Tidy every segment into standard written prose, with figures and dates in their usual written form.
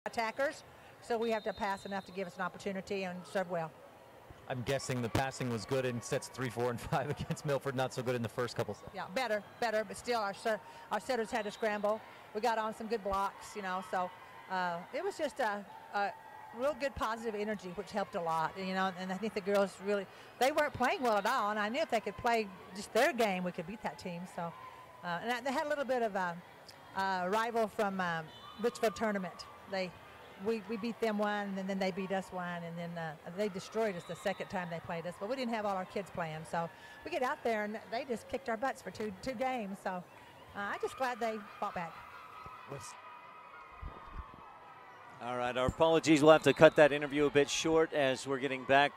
attackers, so we have to pass enough to give us an opportunity and serve well. I'm guessing the passing was good in sets 3, 4, and 5 against Milford. Not so good in the first couple sets. Yeah, better, but still our setters had to scramble. We got on some good blocks, you know, so it was just a real good positive energy, which helped a lot, you know, and I think the girls really, they weren't playing well at all, and I knew if they could play just their game, we could beat that team. So, and they had a little bit of a rival from Richfield tournament. We beat them one, and then they beat us one, and then they destroyed us the second time they played us. But we didn't have all our kids playing, so we get out there and they just kicked our butts for two games. So I'm just glad they fought back. All right, our apologies. We'll have to cut that interview a bit short as we're getting back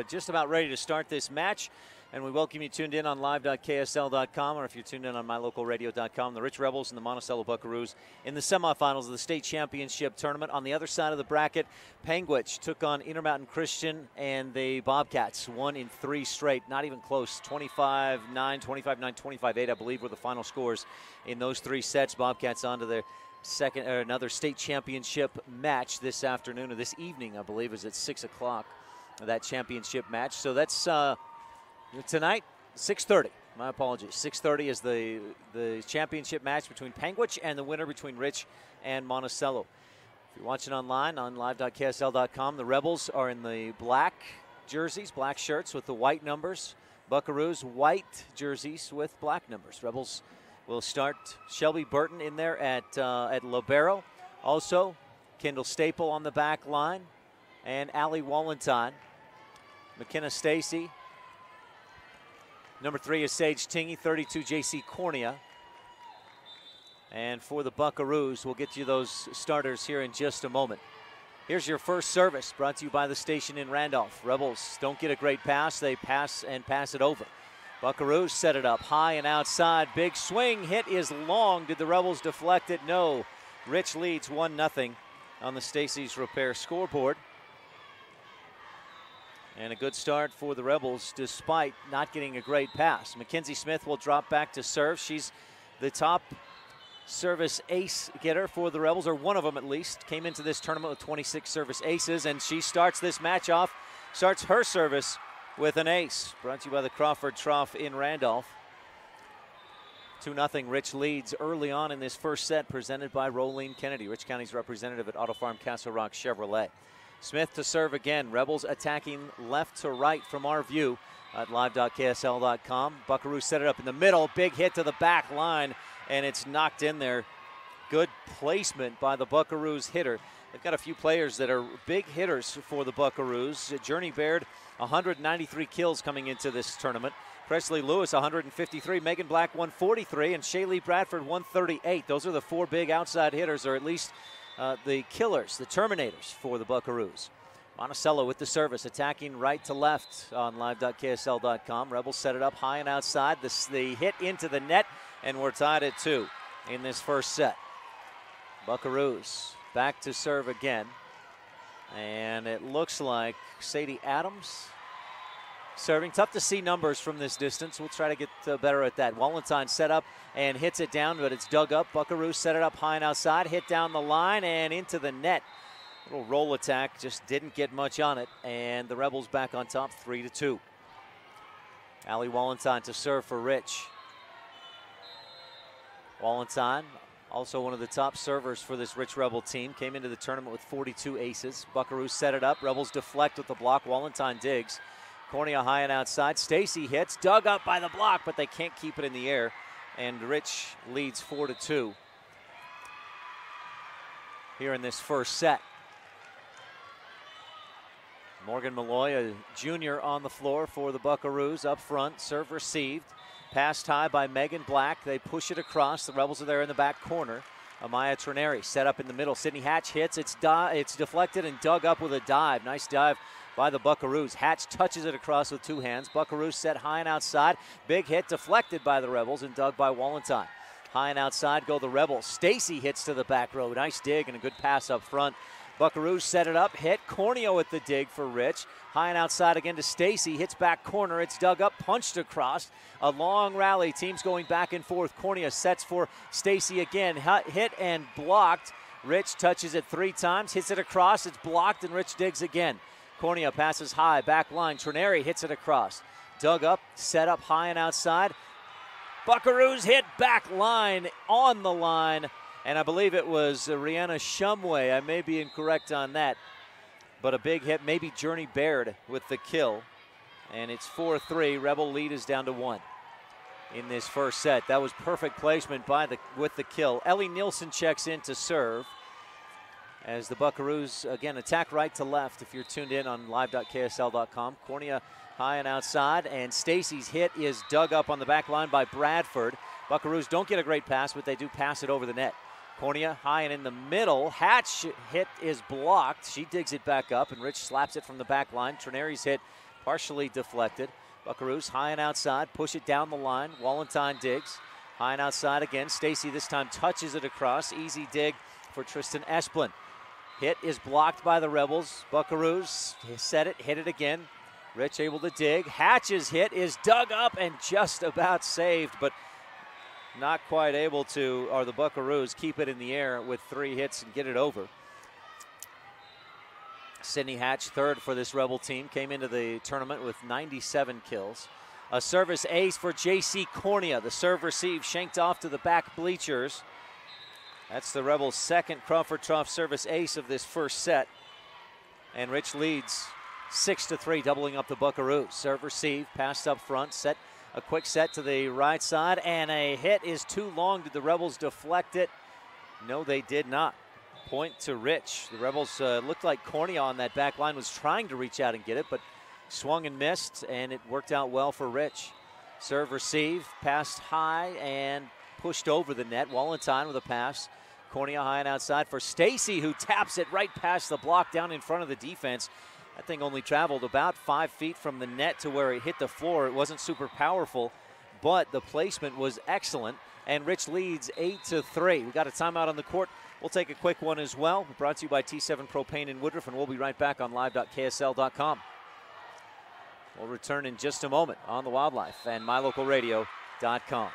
just about ready to start this match. And we welcome you tuned in on live.ksl.com, or if you're tuned in on mylocalradio.com. The Rich Rebels and the Monticello Buckaroos in the semifinals of the state championship tournament. On the other side of the bracket, Panguitch took on Intermountain Christian, and the Bobcats won in 3 straight. Not even close. 25-9, 25-9, 25-8, I believe, were the final scores in those 3 sets. Bobcats on to their another state championship match this afternoon, or this evening, I believe, is at 6 o'clock. That championship match. So that's tonight, 6:30. My apologies. 6:30 is the championship match between Panguitch and the winner between Rich and Monticello. If you're watching online on live.ksl.com, the Rebels are in the black jerseys, black shirts with the white numbers. Buckaroos, white jerseys with black numbers. Rebels will start Shelby Burton in there at libero. Also, Kendall Staple on the back line, and Allie Wallenton. McKenna Stacy. Number 3 is Sage Tingy, 32 JC Cornea. And for the Buckaroos, we'll get you those starters here in just a moment. Here's your first service, brought to you by the station in Randolph. Rebels don't get a great pass. They pass it over. Buckaroos set it up high and outside. Big swing. Hit is long. Did the Rebels deflect it? No. Rich leads 1-0 on the Stacy's Repair scoreboard. And a good start for the Rebels despite not getting a great pass. Mackenzie Smith will drop back to serve. She's the top service ace getter for the Rebels, or one of them at least. Came into this tournament with 26 service aces, and she starts this match off, starts her service with an ace. Brought to you by the Crawford Trough in Randolph. 2-0, Rich leads early on in this first set, presented by Rolene Kennedy, Rich County's representative at Auto Farm Castle Rock Chevrolet. Smith to serve again. Rebels attacking left to right from our view at live.ksl.com. Buckaroo set it up in the middle. Big hit to the back line, and it's knocked in there. Good placement by the Buckaroos hitter. They've got a few players that are big hitters for the Buckaroos. Journey Baird, 193 kills coming into this tournament. Presley Lewis, 153. Megan Black, 143. And Shaylee Bradford, 138. Those are the 4 big outside hitters, or at least the killers, the terminators for the Buckaroos. Monticello with the service, attacking right to left on live.ksl.com. Rebels set it up high and outside. The hit into the net, and we're tied at 2 in this first set. Buckaroos back to serve again. And it looks like Sadie Adams serving. Tough to see numbers from this distance. We'll try to get better at that. Wallenstein set up and hits it down, but it's dug up. Buckaroos set it up high and outside, hit down the line and into the net. Little roll attack, just didn't get much on it, and the Rebels back on top, 3-2. Allie Wallenstein to serve for Rich. Wallenstein, also one of the top servers for this Rich Rebel team, came into the tournament with 42 aces. Buckaroos set it up. Rebels deflect with the block. Wallenstein digs. Cornea high and outside. Stacy hits, dug up by the block, but they can't keep it in the air. And Rich leads 4-2 here in this first set. Morgan Malloy, a junior on the floor for the Buckaroos up front. Serve received. Passed high by Megan Black. They push it across. The Rebels are there in the back corner. Amaya Trineri set up in the middle. Sydney Hatch hits. It's deflected and dug up with a dive. Nice dive by the Buckaroos. Hatch touches it across with 2 hands. Buckaroos set high and outside. Big hit deflected by the Rebels and dug by Wallenstein. High and outside go the Rebels. Stacy hits to the back row. Nice dig and a good pass up front. Buckaroos set it up, hit. Corneo at the dig for Rich. High and outside again to Stacy. Hits back corner. It's dug up, punched across. A long rally. Teams going back and forth. Cornea sets for Stacy again. Hit and blocked. Rich touches it 3 times, hits it across, it's blocked, and Rich digs again. Cornea passes high, back line. Trineri hits it across. Dug up, set up high and outside. Buckaroos hit back line, on the line, and I believe it was Rihanna Shumway. I may be incorrect on that, but a big hit, maybe Journey Baird with the kill. And it's 4-3. Rebel lead is down to 1 in this first set. That was perfect placement with the kill. Ellie Nielsen checks in to serve as the Buckaroos, again, attack right to left if you're tuned in on live.ksl.com. Cornea high and outside, and Stacy's hit is dug up on the back line by Bradford. Buckaroos don't get a great pass, but they do pass it over the net. Cornea high and in the middle. Hatch hit is blocked. She digs it back up, and Rich slaps it from the back line. Trineri's hit partially deflected. Buckaroos high and outside, push it down the line. Wallenstein digs. High and outside again. Stacy this time touches it across. Easy dig for Tristan Esplin. Hit is blocked by the Rebels. Buckaroos set it, hit it again. Rich able to dig. Hatch's hit is dug up and just about saved, but not quite able to, or the Buckaroos keep it in the air with 3 hits and get it over. Sydney Hatch, third for this Rebel team, came into the tournament with 97 kills. A service ace for J.C. Cornea. The serve receive shanked off to the back bleachers. That's the Rebels' second Crawford Trough service ace of this first set. And Rich leads 6-3, doubling up the Buckaroos. Serve receive, passed up front, set a quick set to the right side, and a hit is too long. Did the Rebels deflect it? No, they did not. Point to Rich. The Rebels looked like Cornea on that back line was trying to reach out and get it, but swung and missed, and it worked out well for Rich. Serve receive, passed high and pushed over the net. Wallenstein with a pass. Cornea high and outside for Stacy, who taps it right past the block down in front of the defense. That thing only traveled about 5 feet from the net to where it hit the floor. It wasn't super powerful, but the placement was excellent, and Rich leads 8-3. We got a timeout on the court. We'll take a quick one as well. Brought to you by T7 Propane in Woodruff, and we'll be right back on live.ksl.com. We'll return in just a moment on the Wildlife and mylocalradio.com.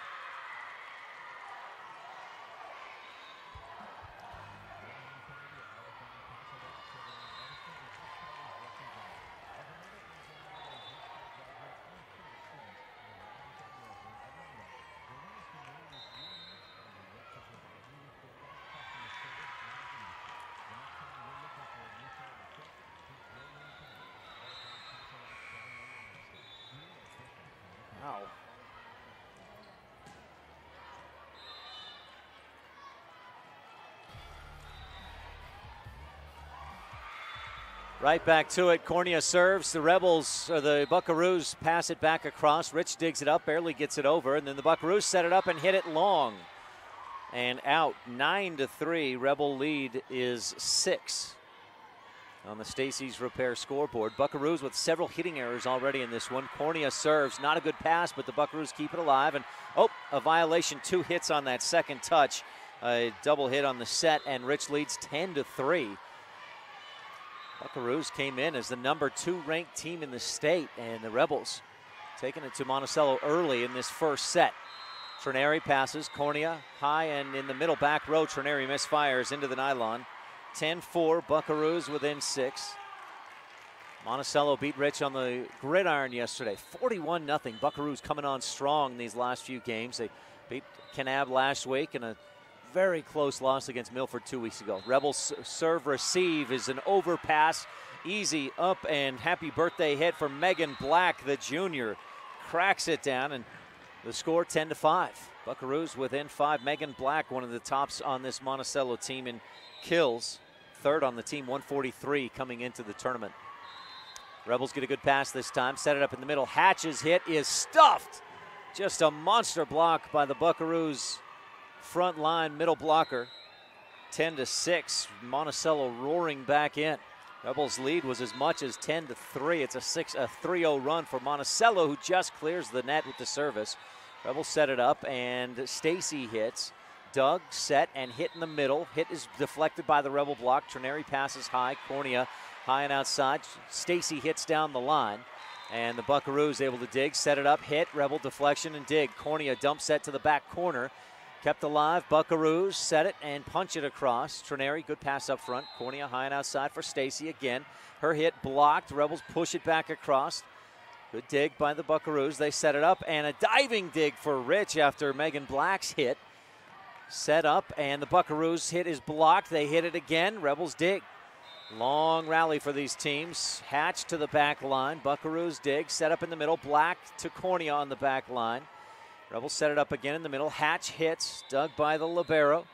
Right back to it. Cornea serves. The Rebels, or the Buckaroos, pass it back across. Rich digs it up, barely gets it over, and then the Buckaroos set it up and hit it long. And out. 9-3. Rebel lead is 6 on the Stacey's Repair scoreboard. Buckaroos with several hitting errors already in this one. Cornea serves. Not a good pass, but the Buckaroos keep it alive. And, a violation. 2 hits on that second touch. A double hit on the set, and Rich leads 10-3. Buckaroos came in as the number 2 ranked team in the state, and the Rebels taking it to Monticello early in this first set. Trineri passes. Cornea high and in the middle back row. Trineri misfires into the nylon. 10-4, Buckaroos within 6. Monticello beat Rich on the gridiron yesterday, 41-0. Buckaroos coming on strong these last few games. They beat Kanab last week in a very close loss against Milford 2 weeks ago. Rebels serve receive is an overpass. Easy up and happy birthday hit for Megan Black, the junior. Cracks it down, and the score 10-5. Buckaroos within 5. Megan Black, one of the tops on this Monticello team in kills. Third on the team, 143 coming into the tournament. Rebels get a good pass this time. Set it up in the middle. Hatch's hit is stuffed. Just a monster block by the Buckaroos front line middle blocker. 10-6. Monticello roaring back in. Rebels lead was as much as 10-3. It's a 3-0 run for Monticello, who just clears the net with the service. Rebels set it up, and Stacy hits. Dug, set, and hit in the middle. Hit is deflected by the Rebel block. Trineri passes high. Cornea high and outside. Stacy hits down the line, and the Buckaroos able to dig, set it up, hit, Rebel deflection, and dig. Cornea dump set to the back corner. Kept alive, Buckaroos set it and punch it across. Trineri, good pass up front. Cornea high and outside for Stacy again. Her hit blocked. Rebels push it back across. Good dig by the Buckaroos. They set it up, and a diving dig for Rich after Megan Black's hit. Set up, and the Buckaroos hit is blocked. They hit it again. Rebels dig. Long rally for these teams. Hatch to the back line. Buckaroos dig. Set up in the middle. Black to Cornea on the back line. Rebels set it up again in the middle. Hatch hits. Dug by the libero.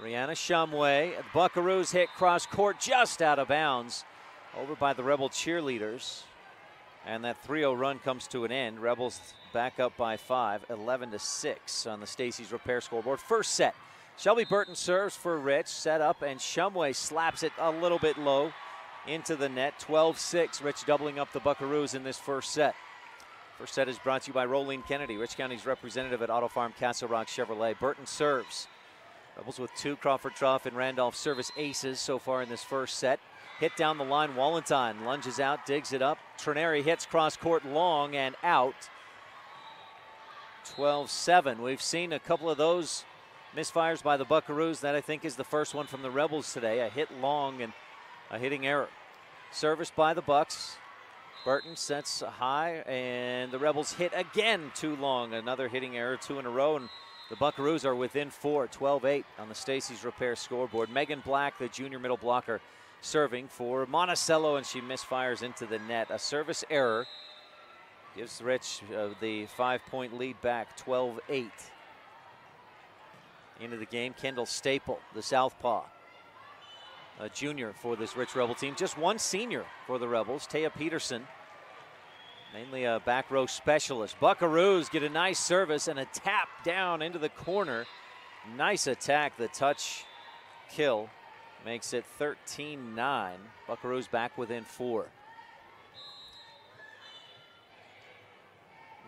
Rihanna Shumway. The Buckaroos hit cross court just out of bounds. Over by the Rebel cheerleaders. And that 3-0 run comes to an end. Rebels back up by 5, 11-6 on the Stacy's Repair scoreboard. First set. Shelby Burton serves for Rich. Set up, and Shumway slaps it a little bit low into the net. 12-6. Rich doubling up the Buckaroos in this first set. First set is brought to you by Rolene Kennedy, Rich County's representative at Auto Farm Castle Rock Chevrolet. Burton serves. Rebels with 2 Crawford Trough and Randolph service aces so far in this first set. Hit down the line, Wallenstein lunges out, digs it up. Trineri hits cross court long and out. 12-7. We've seen a couple of those misfires by the Buckaroos. That, I think, is the first one from the Rebels today. A hit long and a hitting error. Service by the Bucks. Burton sets high, and the Rebels hit again too long. Another hitting error, 2 in a row, and the Buckaroos are within 4, 12-8 on the Stacy's Repair scoreboard. Megan Black, the junior middle blocker, serving for Monticello, and she misfires into the net. A service error gives Rich the 5-point lead back, 12-8. Into the game, Kendall Staple, the southpaw, a junior for this Rich Rebel team. Just one senior for the Rebels, Taya Peterson, mainly a back row specialist. Buckaroos get a nice service and a tap down into the corner. Nice attack, the touch kill makes it 13-9. Buckaroos back within 4.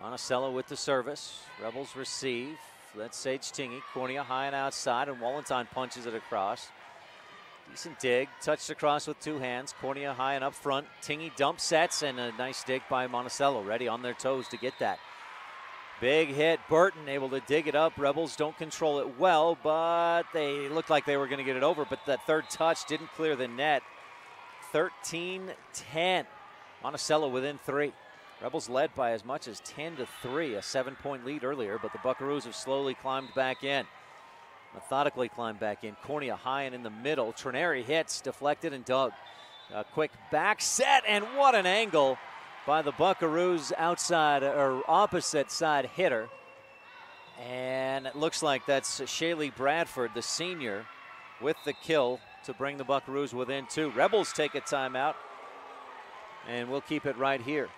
Monticello with the service. Rebels receive. That's Sage Tingy. Cornea high and outside, and Wallenstein punches it across. Decent dig. Touched across with 2 hands. Cornea high and up front. Tingy dump sets, and a nice dig by Monticello. Ready on their toes to get that. Big hit. Burton able to dig it up. Rebels don't control it well, but they looked like they were going to get it over. But that third touch didn't clear the net. 13-10. Monticello within 3. Rebels led by as much as 10-3, a 7-point lead earlier, but the Buckaroos have slowly climbed back in. Methodically climbed back in. Cornea high and in the middle. Trineri hits, deflected and dug. A quick back set, and what an angle by the Buckaroos outside or opposite side hitter. And it looks like that's Shaylee Bradford, the senior, with the kill to bring the Buckaroos within 2. Rebels take a timeout, and we'll keep it right here.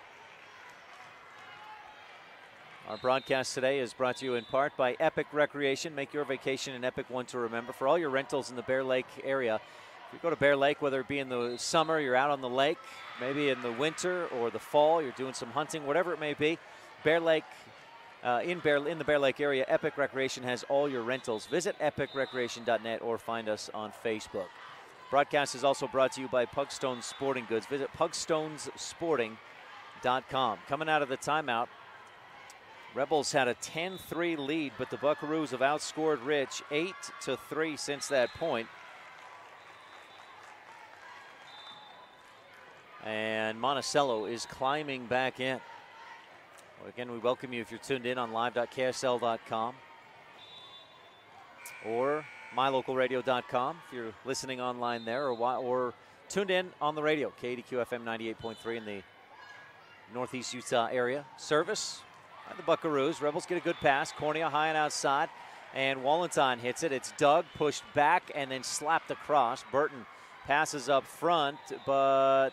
Our broadcast today is brought to you in part by Epic Recreation. Make your vacation an epic one to remember. For all your rentals in the Bear Lake area, if you go to Bear Lake, whether it be in the summer, you're out on the lake, maybe in the winter or the fall, you're doing some hunting, whatever it may be, Bear Lake, in the Bear Lake area, Epic Recreation has all your rentals. Visit epicrecreation.net or find us on Facebook. Broadcast is also brought to you by Pugstone Sporting Goods. Visit pugstonesporting.com. Coming out of the timeout, Rebels had a 10-3 lead, but the Buckaroos have outscored Rich 8-3 since that point. And Monticello is climbing back in. Well, again, we welcome you if you're tuned in on live.ksl.com or mylocalradio.com if you're listening online there, or tuned in on the radio, KDQ-FM 98.3 in the Northeast Utah area. Service by the Buckaroos. Rebels get a good pass. Cornea high and outside, and Wallenstein hits it. It's dug, pushed back, and then slapped across. Burton passes up front, but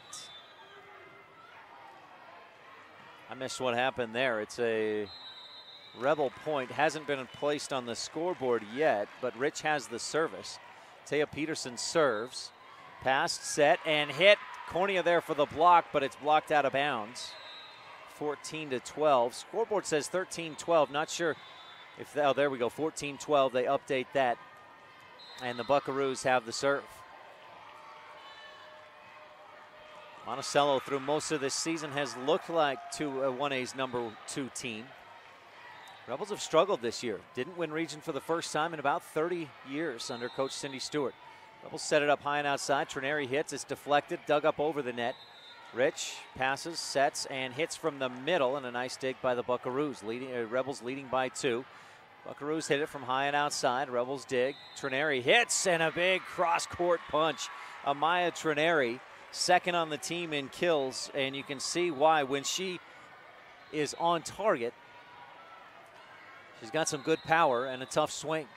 I missed what happened there. It's a Rebel point. Hasn't been placed on the scoreboard yet, but Rich has the service. Taya Peterson serves. Passed, set, and hit. Cornea there for the block, but it's blocked out of bounds. 14-12. Scoreboard says 13-12. Not sure if, oh, there we go, 14-12. They update that, and the Buckaroos have the serve. Monticello, through most of this season, has looked like 1A's number 2 team. Rebels have struggled this year. Didn't win region for the first time in about 30 years under Coach Cindy Stewart. Rebels set it up high and outside. Trineri hits. It's deflected, dug up over the net. Rich passes, sets, and hits from the middle, and a nice dig by the Buckaroos. Rebels leading by 2. Buckaroos hit it from high and outside. Rebels dig. Trineri hits, and a big cross-court punch. Amaya Trineri, second on the team in kills, and you can see why when she is on target. She's got some good power and a tough swing.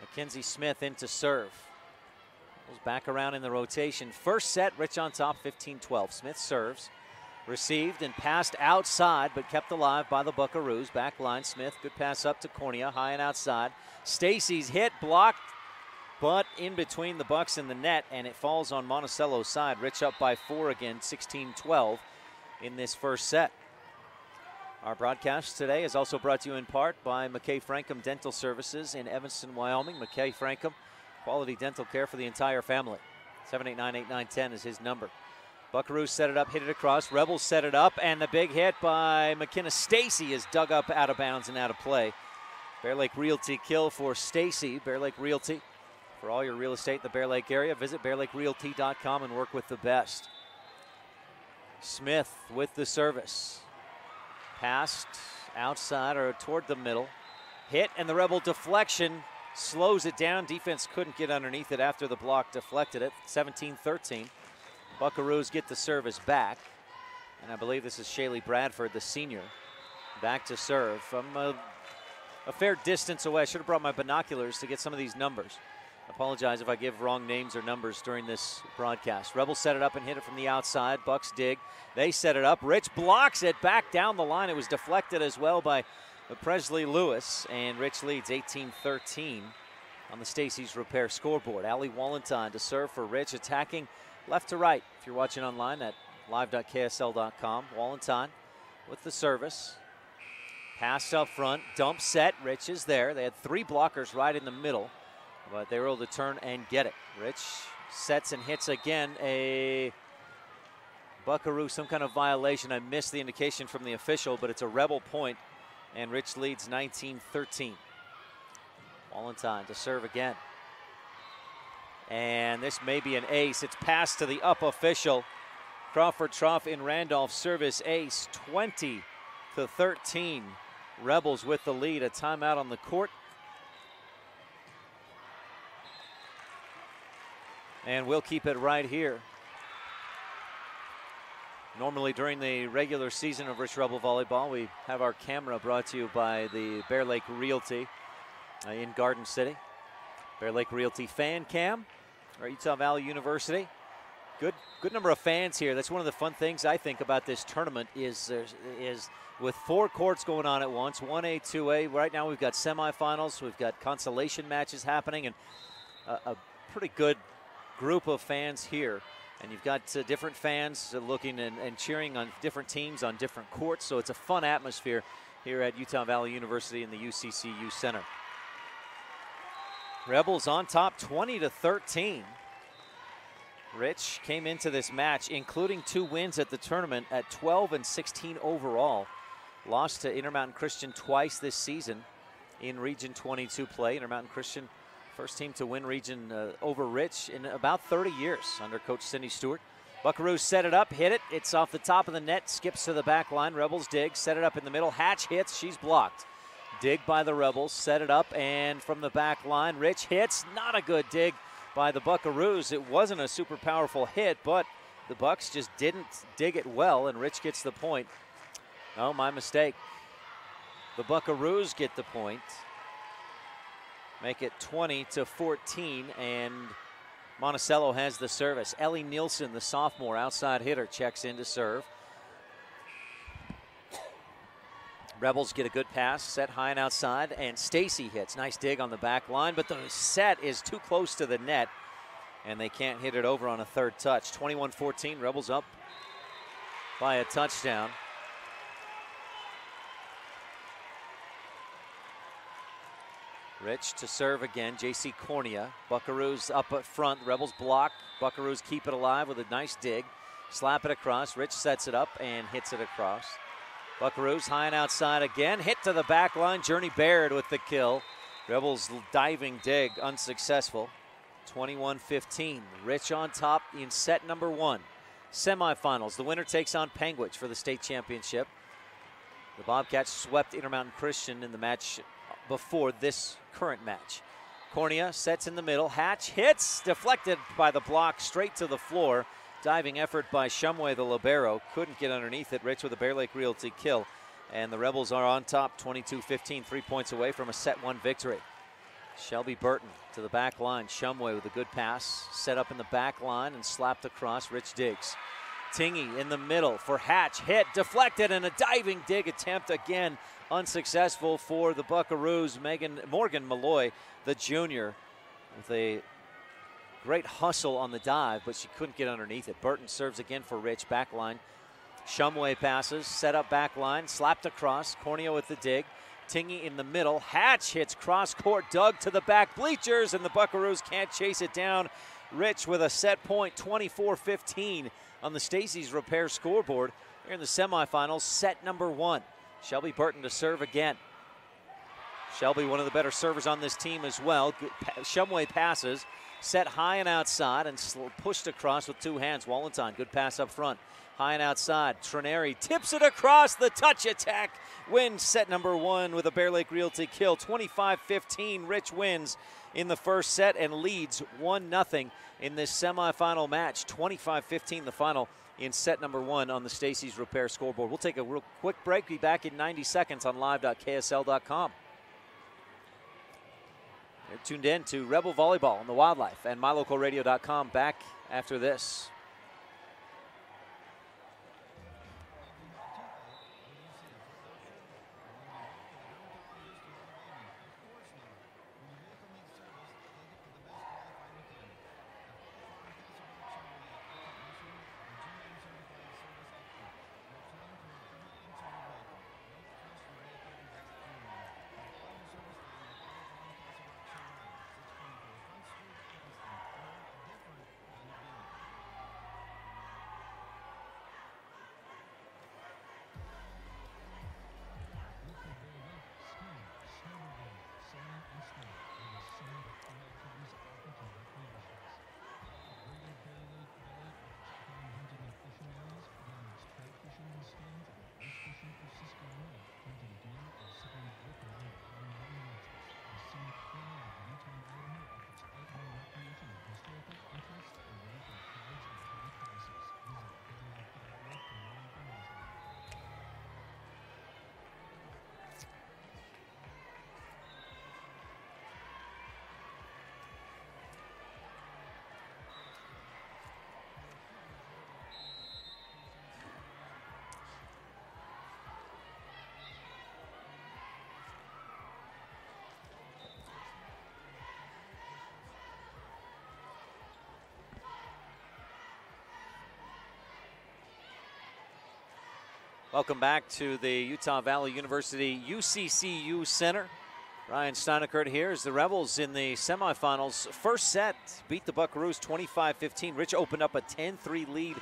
Mackenzie Smith in to serve. Goes back around in the rotation. First set, Rich on top, 15-12. Smith serves. Received and passed outside, but kept alive by the Buckaroos. Back line, Smith, good pass up to Cornea, high and outside. Stacy's hit, blocked, but in between the Bucks and the net, and it falls on Monticello's side. Rich up by 4 again, 16-12 in this first set. Our broadcast today is also brought to you in part by McKay Frankham Dental Services in Evanston, Wyoming. McKay Frankham, quality dental care for the entire family. 789-8910 is his number. Buckaroos set it up, hit it across. Rebels set it up, and the big hit by McKenna Stacy is dug up out of bounds and out of play. Bear Lake Realty kill for Stacy. Bear Lake Realty, for all your real estate in the Bear Lake area, visit bearlakerealty.com and work with the best. Smith with the service. Passed outside or toward the middle. Hit, and the Rebel deflection slows it down. Defense couldn't get underneath it after the block deflected it. 17-13. Buckaroos get the service back. And I believe this is Shaylee Bradford, the senior, back to serve from a fair distance away. I should have brought my binoculars to get some of these numbers. I apologize if I give wrong names or numbers during this broadcast. Rebels set it up and hit it from the outside. Bucks dig. They set it up. Rich blocks it back down the line. It was deflected as well by Presley Lewis, and Rich leads 18-13 on the Stacy's Repair scoreboard. Allie Wallenstein to serve for Rich, attacking left to right. If you're watching online at live.ksl.com, Wallenstein with the service. Pass up front, dump set. Rich is there. They had 3 blockers right in the middle, but they were able to turn and get it. Rich sets and hits again. A Buckaroo, some kind of violation. I missed the indication from the official, but it's a Rebel point, and Rich leads 19-13. Wallenstein to serve again. And this may be an ace. It's passed to the up official. Crawford Trough in Randolph service ace, 20-13. Rebels with the lead. A timeout on the court. And we'll keep it right here. Normally during the regular season of Rich Rebel Volleyball, we have our camera brought to you by the Bear Lake Realty in Garden City. Bear Lake Realty fan cam, or Utah Valley University. Good number of fans here. That's one of the fun things I think about this tournament is with 4 courts going on at once, 1A, 2A. Right now we've got semifinals, we've got consolation matches happening, and a pretty good group of fans here. And you've got different fans looking and cheering on different teams on different courts. So it's a fun atmosphere here at Utah Valley University in the UCCU Center. Rebels on top 20-13. Rich came into this match, including 2 wins at the tournament, at 12-16 overall. Lost to Intermountain Christian twice this season in Region 22 play. Intermountain Christian, first team to win region over Rich in about 30 years under Coach Cindy Stewart. Buckaroos set it up, hit it. It's off the top of the net, skips to the back line. Rebels dig, set it up in the middle. Hatch hits, she's blocked. Dig by the Rebels, set it up, and from the back line, Rich hits. Not a good dig by the Buckaroos. It wasn't a super powerful hit, but the Bucks just didn't dig it well, and Rich gets the point. Oh, my mistake. The Buckaroos get the point. Make it 20-14, and Monticello has the service. Ellie Nielsen, the sophomore outside hitter, checks in to serve. Rebels get a good pass, set high and outside, and Stacy hits. Nice dig on the back line, but the set is too close to the net, and they can't hit it over on a third touch. 21-14, Rebels up by a touchdown. Rich to serve again, J.C. Cornea. Buckaroos up at front, Rebels block. Buckaroos keep it alive with a nice dig. Slap it across, Rich sets it up and hits it across. Buckaroos high and outside again. Hit to the back line. Journey Baird with the kill. Rebels diving dig unsuccessful. 21-15. Rich on top in set number 1. Semifinals. The winner takes on Panguitch for the state championship. The Bobcats swept Intermountain Christian in the match before this current match. Cornea sets in the middle. Hatch hits, deflected by the block straight to the floor. Diving effort by Shumway, the libero. Couldn't get underneath it. Rich with a Bear Lake Realty kill. And the Rebels are on top, 22-15, 3 points away from a set 1 victory. Shelby Burton to the back line. Shumway with a good pass. Set up in the back line and slapped across. Rich digs. Tingy in the middle for Hatch. Hit, deflected, and a diving dig attempt again. Unsuccessful for the Buckaroos. Morgan Malloy, the junior, with a great hustle on the dive, but she couldn't get underneath it. Burton serves again for Rich. Back line. Shumway passes. Set up back line. Slapped across. Cornea with the dig. Tingy in the middle. Hatch hits cross court. Dug to the back bleachers, and the Buckaroos can't chase it down. Rich with a set point, 24-15 on the Stacey's Repair scoreboard here in the semifinals, set number 1. Shelby Burton to serve again. Shelby, one of the better servers on this team as well. Shumway passes, set high and outside, and pushed across with 2 hands. Wallenstein, good pass up front. High and outside. Trineri tips it across. The touch attack wins set number 1 with a Bear Lake Realty kill. 25-15. Rich wins in the first set and leads 1-0 in this semifinal match. 25-15 the final in set number 1 on the Stacey's Repair scoreboard. We'll take a real quick break. Be back in 90 seconds on live.ksl.com. You're tuned in to Rebel Volleyball on the Wildlife and mylocalradio.com. Back after this. Welcome back to the Utah Valley University UCCU Center. Ryan Steinekert here as the Rebels in the semifinals. First set beat the Buckaroos 25-15. Rich opened up a 10-3 lead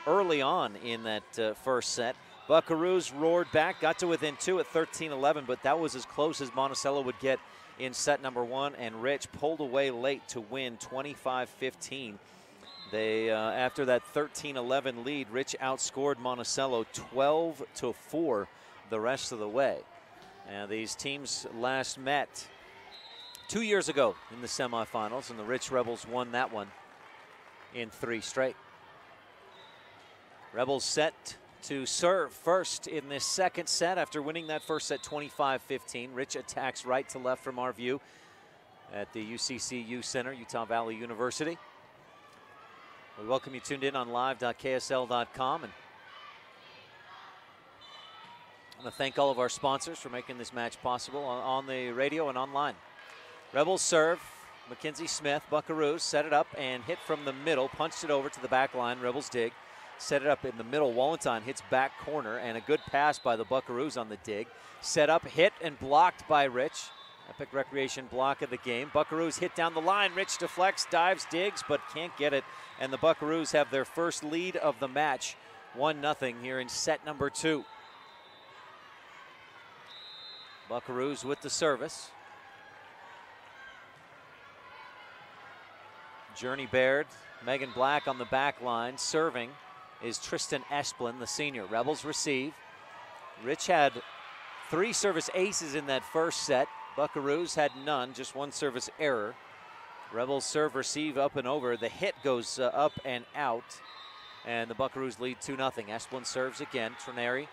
early on in that first set. Buckaroos roared back, got to within 2 at 13-11, but that was as close as Monticello would get in set number 1, and Rich pulled away late to win 25-15. They, after that 13-11 lead, Rich outscored Monticello 12-4 the rest of the way. And these teams last met 2 years ago in the semifinals, and the Rich Rebels won that one in 3 straight. Rebels set to serve first in this second set after winning that first set 25-15. Rich attacks right to left from our view at the UCCU Center, Utah Valley University. We welcome you tuned in on live.ksl.com, and I want to thank all of our sponsors for making this match possible on the radio and online. Rebels serve. Mackenzie Smith, Buckaroos, set it up and hit from the middle, punched it over to the back line. Rebels dig. Set it up in the middle. Wallenstein hits back corner, and a good pass by the Buckaroos on the dig. Set up, hit, and blocked by Rich. Epic Recreation block of the game. Buckaroos hit down the line. Rich deflects, dives, digs, but can't get it. And the Buckaroos have their first lead of the match, 1-0 here in set number 2. Buckaroos with the service. Journey Baird, Megan Black on the back line. Serving is Tristan Esplin, the senior. Rebels receive. Rich had 3 service aces in that first set. Buckaroos had none, just 1 service error. Rebels serve receive up and over. The hit goes up and out, and the Buckaroos lead 2-0. Esplin serves again. Trineri,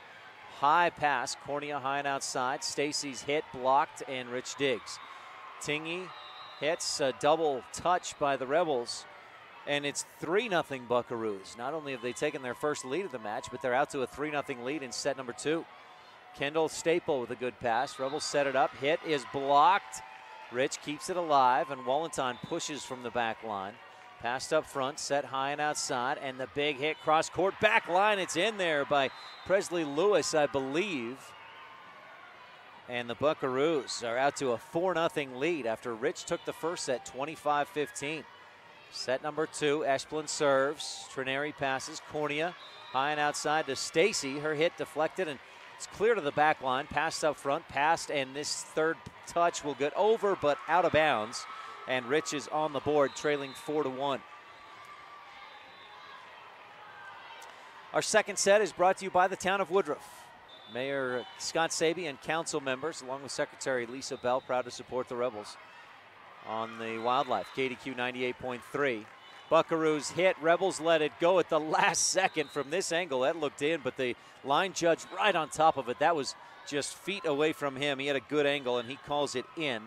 high pass. Cornea high and outside. Stacy's hit blocked, and Rich digs. Tingy hits a double touch by the Rebels, and it's 3-0 Buckaroos. Not only have they taken their first lead of the match, but they're out to a 3-0 lead in set number 2. Kendall Staple with a good pass. Rebels set it up. Hit is blocked. Rich keeps it alive, and Wallenton pushes from the back line. Passed up front, set high and outside, and the big hit cross court back line. It's in there by Presley Lewis, I believe. And the Buckaroos are out to a 4-0 lead after Rich took the first set 25-15. Set number 2, Esplin serves. Trineri passes. Cornea high and outside to Stacy. Her hit deflected, and it's clear to the back line. Passed up front, passed, and this third touch will get over but out of bounds. And Rich is on the board, trailing 4-1. Our second set is brought to you by the town of Woodruff. Mayor Scott Saby and council members, along with Secretary Lisa Bell, proud to support the Rebels on the Wildlife. KDQ 98.3. Buckaroos hit. Rebels let it go at the last second from this angle. That looked in, but the line judge right on top of it. That was just feet away from him. He had a good angle, and he calls it in.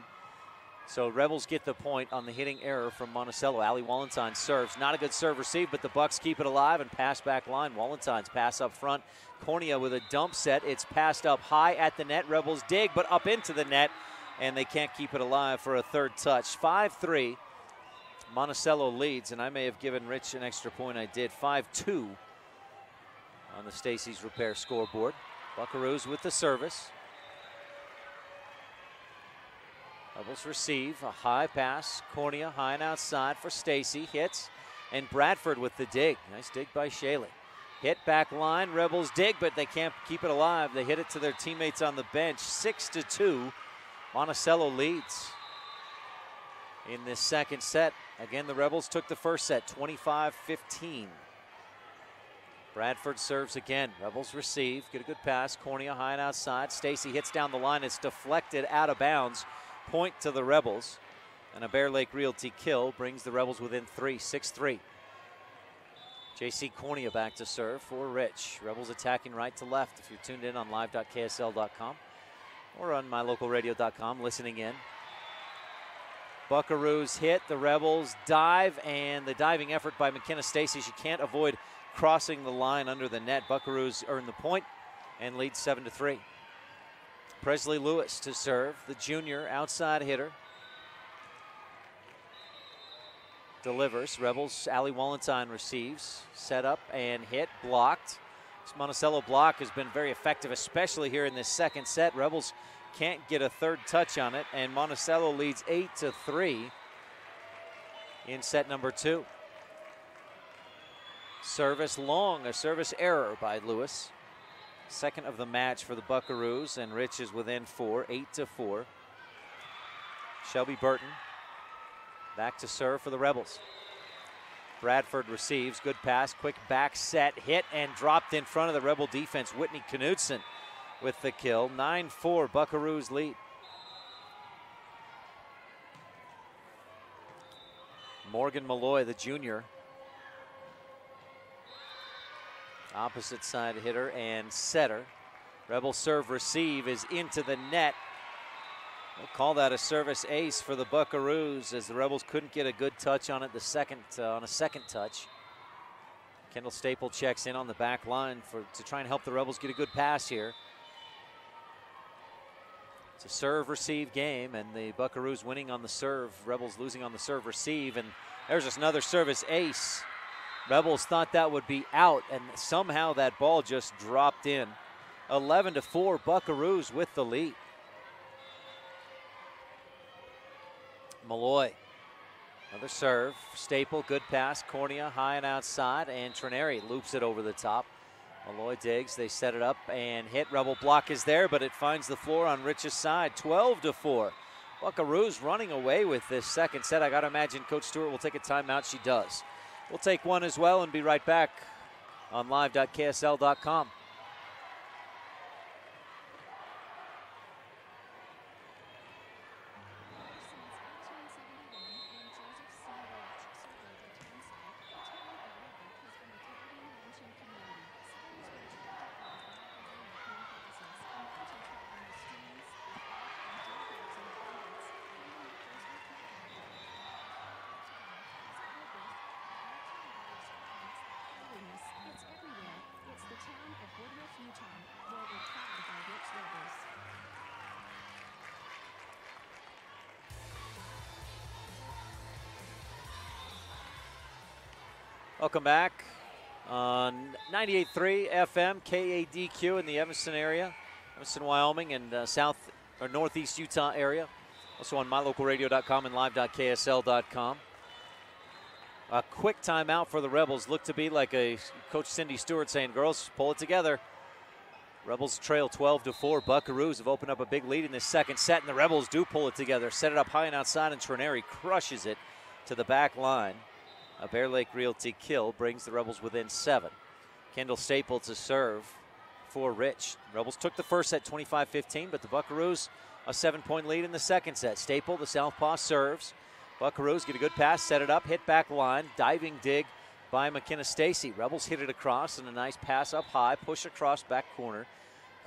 So Rebels get the point on the hitting error from Monticello. Ali Wallenton serves. Not a good serve receive, but the Bucks keep it alive and pass back line. Wallenton's pass up front. Cornea with a dump set. It's passed up high at the net. Rebels dig, but up into the net, and they can't keep it alive for a third touch. 5-3. Monticello leads, and I may have given Rich an extra point. I did. 5-2 on the Stacy's Repair scoreboard. Buckaroos with the service. Rebels receive. A high pass. Cornea high and outside for Stacy. Hits. And Bradford with the dig. Nice dig by Shaley. Hit back line. Rebels dig, but they can't keep it alive. They hit it to their teammates on the bench. 6-2. Monticello leads in this second set. Again, the Rebels took the first set, 25-15. Bradford serves again. Rebels receive. Get a good pass. Cornea high and outside. Stacy hits down the line. It's deflected out of bounds. Point to the Rebels. And a Bear Lake Realty kill brings the Rebels within 3, 6-3. JC Cornea back to serve for Rich. Rebels attacking right to left if you're tuned in on live.ksl.com or on mylocalradio.com listening in. Buckaroos hit, the Rebels dive, and the diving effort by McKenna Stacy. She can't avoid crossing the line under the net. Buckaroos earn the point and lead 7-3. Presley Lewis to serve, the junior outside hitter. Delivers. Rebels, Ali Wallenton receives. Set up and hit, blocked. This Monticello block has been very effective, especially here in this second set. Rebels can't get a third touch on it, and Monticello leads 8-3 in set number 2. Service long, a service error by Lewis. Second of the match for the Buckaroos, and Rich is within 4, 8-4. Shelby Burton back to serve for the Rebels. Bradford receives, good pass, quick back set, hit, and dropped in front of the Rebel defense. Whitney Knudsen with the kill. 9-4, Buckaroos lead. Morgan Malloy, the junior. Opposite side hitter and setter. Rebel serve receive is into the net. We'll call that a service ace for the Buckaroos, as the Rebels couldn't get a good touch on it on a second touch. Kendall Staple checks in on the back line to try and help the Rebels get a good pass here. It's a serve receive game, and the Buckaroos winning on the serve, Rebels losing on the serve receive, and there's just another service ace. Rebels thought that would be out, and somehow that ball just dropped in. 11-4, Buckaroos with the lead. Malloy, another serve. Staple, good pass. Cornea high and outside, and Trineri loops it over the top. Malloy digs, they set it up and hit. Rebel block is there, but it finds the floor on Rich's side, 12-4. Buckaroos running away with this second set. I got to imagine Coach Stewart will take a timeout. She does. We'll take one as well and be right back on live.ksl.com. Welcome back on 98.3 FM KADQ in the Evanston area, Evanston, Wyoming, and south or northeast Utah area. Also on mylocalradio.com and live.ksl.com. A quick timeout for the Rebels. Looked to be like a Coach Cindy Stewart saying, girls, pull it together. Rebels trail 12-4. Buckaroos have opened up a big lead in this second set, and the Rebels do pull it together. Set it up high and outside, and Trineri crushes it to the back line. A Bear Lake Realty kill brings the Rebels within 7. Kendall Staple to serve for Rich. Rebels took the first set 25-15, but the Buckaroos a 7-point lead in the second set. Staple, the southpaw, serves. Buckaroos get a good pass, set it up, hit back line, diving dig by McKenna Stacy. Rebels hit it across, and a nice pass up high, push across back corner.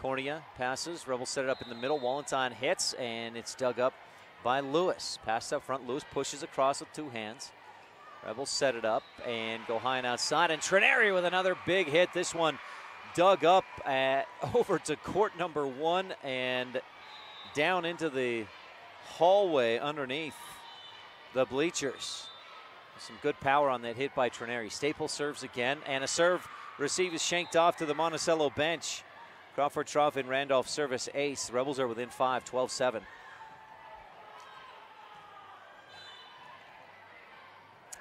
Cornea passes, Rebels set it up in the middle. Wallenstein hits, and it's dug up by Lewis. Pass up front, Lewis pushes across with 2 hands. Rebels set it up and go high and outside, and Trineri with another big hit. This one dug up over to court number 1 and down into the hallway underneath the bleachers. Some good power on that hit by Trineri. Staple serves again, and a serve receive is shanked off to the Monticello bench. Crawford Trough and Randolph service ace. The Rebels are within 5, 12-7.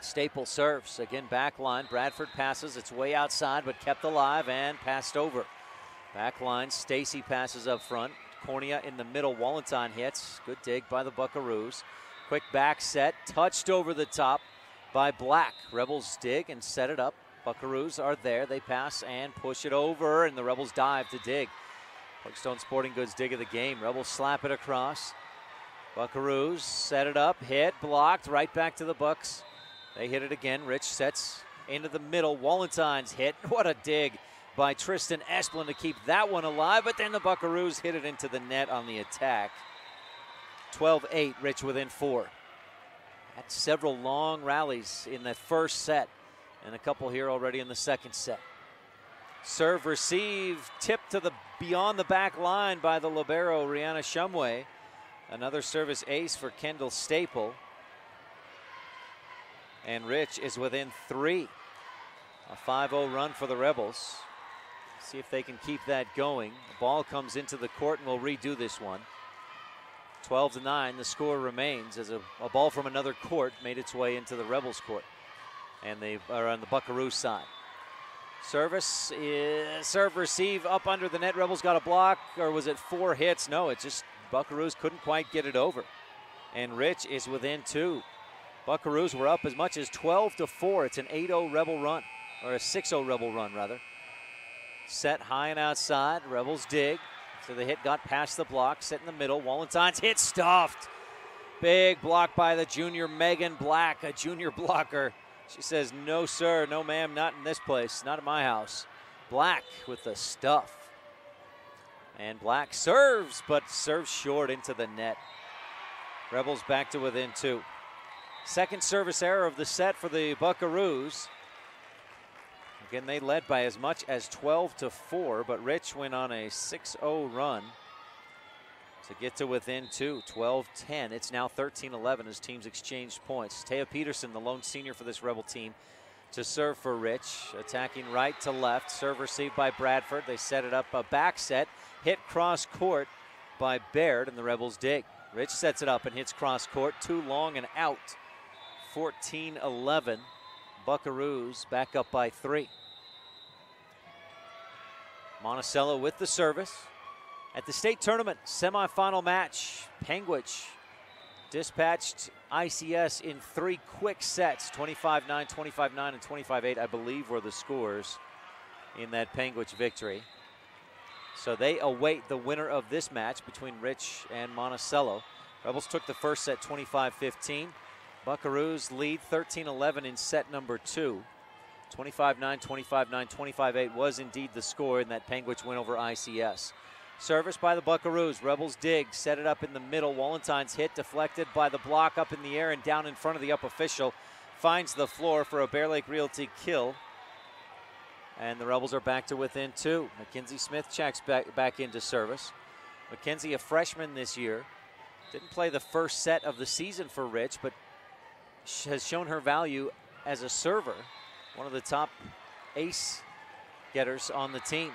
Staple serves, again back line. Bradford passes, it's way outside, but kept alive and passed over. Back line, Stacy passes up front. Cornea in the middle, Wallenstein hits. Good dig by the Buckaroos. Quick back set, touched over the top by Black. Rebels dig and set it up. Buckaroos are there, they pass and push it over, and the Rebels dive to dig. Parkstone Sporting Goods dig of the game. Rebels slap it across. Buckaroos set it up, hit, blocked, right back to the Bucks. They hit it again. Rich sets into the middle. Wallenstein's hit. What a dig by Tristan Esplin to keep that one alive. But then the Buckaroos hit it into the net on the attack. 12-8, Rich within 4. Had several long rallies in that first set, and a couple here already in the second set. Serve, receive, tip to the beyond the back line by the libero, Rihanna Shumway. Another service ace for Kendall Staple. And Rich is within 3. A 5-0 run for the Rebels. See if they can keep that going. The ball comes into the court, and we'll redo this one. 12-9, the score remains as a ball from another court made its way into the Rebels court. And they are on the Buckaroo side. Service is serve receive up under the net. Rebels got a block, or was it 4 hits? No, it just Buckaroos couldn't quite get it over. And Rich is within 2. Buckaroos were up as much as 12-4. It's an 8-0 Rebel run, or a 6-0 Rebel run rather. Set high and outside. Rebels dig. So the hit got past the block. Set in the middle. Wallenstein's hit stuffed. Big block by the junior Megan Black, a junior blocker. She says, no sir, no ma'am, not in this place, not at my house. Black with the stuff. And Black serves, but serves short into the net. Rebels back to within 2. Second service error of the set for the Buckaroos. Again, they led by as much as 12-4, but Rich went on a 6-0 run to get to within 2, 12-10. It's now 13-11 as teams exchange points. Taya Peterson, the lone senior for this Rebel team, to serve for Rich. Attacking right to left. Serve received by Bradford. They set it up a back set. Hit cross court by Baird, and the Rebels dig. Rich sets it up and hits cross court. Too long and out. 14-11. Buckaroos back up by 3. Monticello with the service. At the state tournament semifinal match, Panguitch dispatched ICS in 3 quick sets. 25-9, 25-9, and 25-8, I believe, were the scores in that Panguitch victory. So they await the winner of this match between Rich and Monticello. Rebels took the first set 25-15. Buckaroos lead 13-11 in set number 2. 25-9, 25-9, 25-8 was indeed the score in that Panguitch win over ICS. Service by the Buckaroos. Rebels dig, set it up in the middle. Wallenstein's hit deflected by the block up in the air and down in front of the up official. Finds the floor for a Bear Lake Realty kill. And the Rebels are back to within 2. Mackenzie Smith checks back into service. Mackenzie, a freshman this year. Didn't play the first set of the season for Rich, but has shown her value as a server. One of the top ace getters on the team.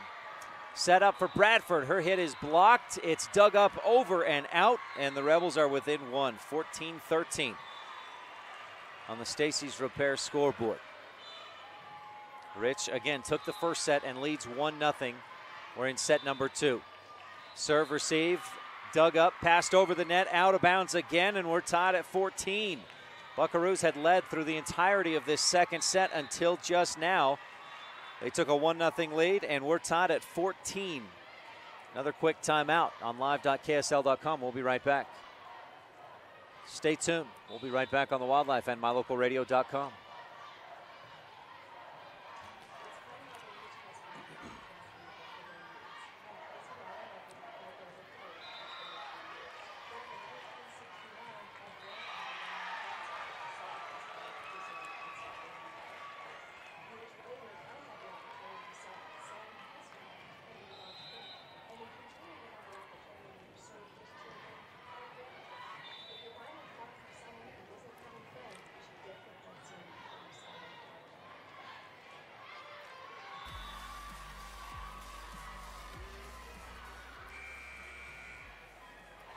Set up for Bradford. Her hit is blocked. It's dug up over and out, and the Rebels are within 1, 14-13 on the Stacy's Repair scoreboard. Rich again took the first set and leads 1-0. We're in set number 2. Serve receive, dug up, passed over the net, out of bounds again, and we're tied at 14. Buckaroos had led through the entirety of this second set until just now. They took a 1-0 lead, and we're tied at 14. Another quick timeout on live.ksl.com. We'll be right back. Stay tuned. We'll be right back on the Wildlife and mylocalradio.com.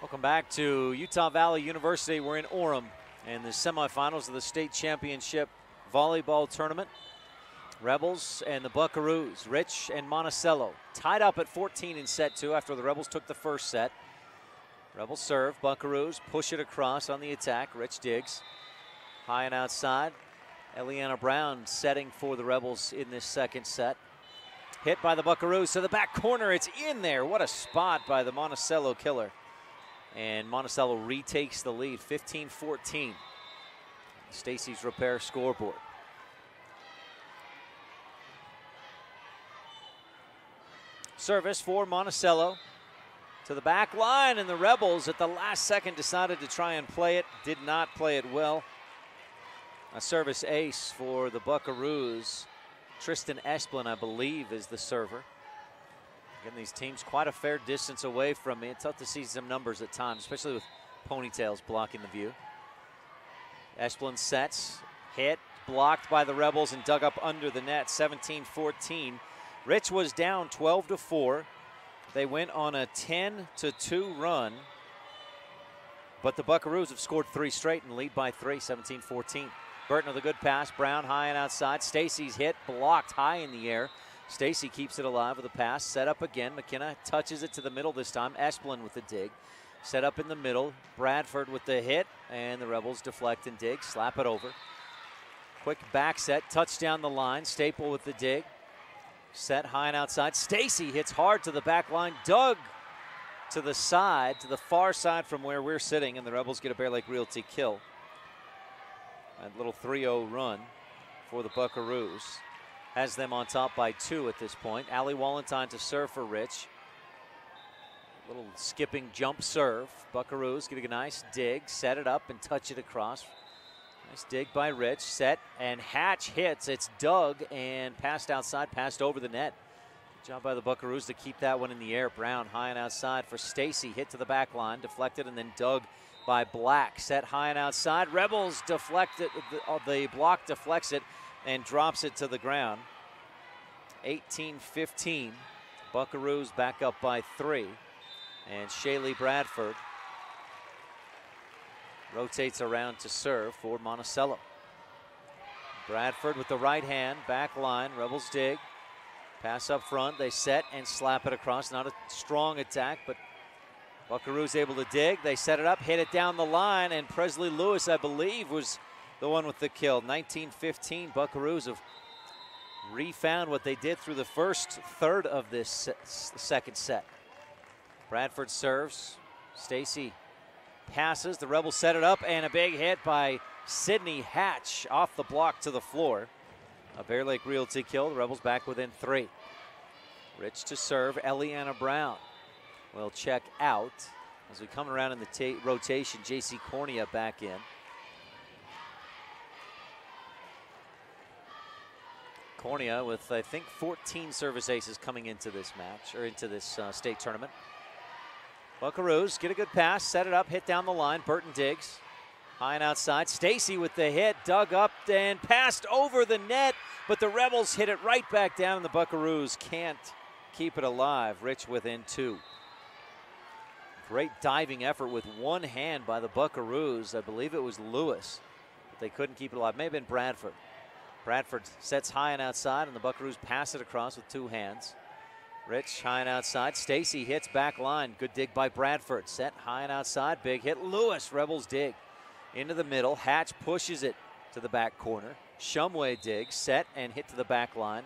Welcome back to Utah Valley University. We're in Orem in the semifinals of the state championship volleyball tournament. Rebels and the Buckaroos, Rich and Monticello, tied up at 14 in set 2 after the Rebels took the first set. Rebels serve, Buckaroos push it across on the attack. Rich digs, high and outside. Eliana Brown setting for the Rebels in this second set. Hit by the Buckaroos to the back corner, it's in there. What a spot by the Monticello killer. And Monticello retakes the lead, 15-14. Stacy's Repair scoreboard. Service for Monticello to the back line, and the Rebels at the last second decided to try and play it. Did not play it well. A service ace for the Buckaroos. Tristan Esplin, I believe, is the server. Again, these teams quite a fair distance away from me. It's tough to see some numbers at times, especially with ponytails blocking the view. Esplin sets, hit, blocked by the Rebels and dug up under the net, 17-14. Rich was down 12-4. They went on a 10-2 run, but the Buckaroos have scored 3 straight and lead by 3, 17-14. Burton with a good pass, Brown high and outside. Stacy's hit, blocked high in the air. Stacy keeps it alive with a pass, set up again. McKenna touches it to the middle this time. Esplin with the dig. Set up in the middle. Bradford with the hit, and the Rebels deflect and dig, slap it over. Quick back set, touch down the line. Staple with the dig. Set high and outside. Stacy hits hard to the back line. Dug to the side, to the far side from where we're sitting, and the Rebels get a Bear Lake Realty kill. A little 3-0 run for the Buckaroos. Has them on top by 2 at this point. Allie Wallenstein to serve for Rich. Little skipping jump serve. Buckaroos getting a nice dig, set it up and touch it across. Nice dig by Rich, set, and Hatch hits. It's dug and passed outside, passed over the net. Good job by the Buckaroos to keep that one in the air. Brown high and outside for Stacy, hit to the back line, deflected and then dug by Black. Set high and outside. Rebels deflect it, the block deflects it and drops it to the ground. 18-15. Buckaroos back up by 3. And Shaylee Bradford rotates around to serve for Monticello. Bradford with the right hand, back line. Rebels dig. Pass up front, they set and slap it across. Not a strong attack, but Buckaroo's able to dig. They set it up, hit it down the line, and Presley Lewis, I believe, was the one with the kill. 19-15, Buckaroos have refound what they did through the first third of this second set. Bradford serves. Stacy passes. The Rebels set it up, and a big hit by Sydney Hatch off the block to the floor. A Bear Lake Realty kill. The Rebels back within 3. Rich to serve. Eliana Brown will check out. As we come around in the rotation, J.C. Cornea back in. Cornea with, I think, 14 service aces coming into this match, or into this state tournament. Buckaroos get a good pass, set it up, hit down the line. Burton digs. High and outside. Stacy with the hit, dug up and passed over the net, but the Rebels hit it right back down, and the Buckaroos can't keep it alive. Rich within 2. Great diving effort with one hand by the Buckaroos. I believe it was Lewis, but they couldn't keep it alive. May have been Bradford. Bradford sets high and outside, and the Buckaroos pass it across with 2 hands. Rich high and outside. Stacy hits back line. Good dig by Bradford. Set high and outside. Big hit. Lewis. Rebels dig into the middle. Hatch pushes it to the back corner. Shumway digs. Set and hit to the back line.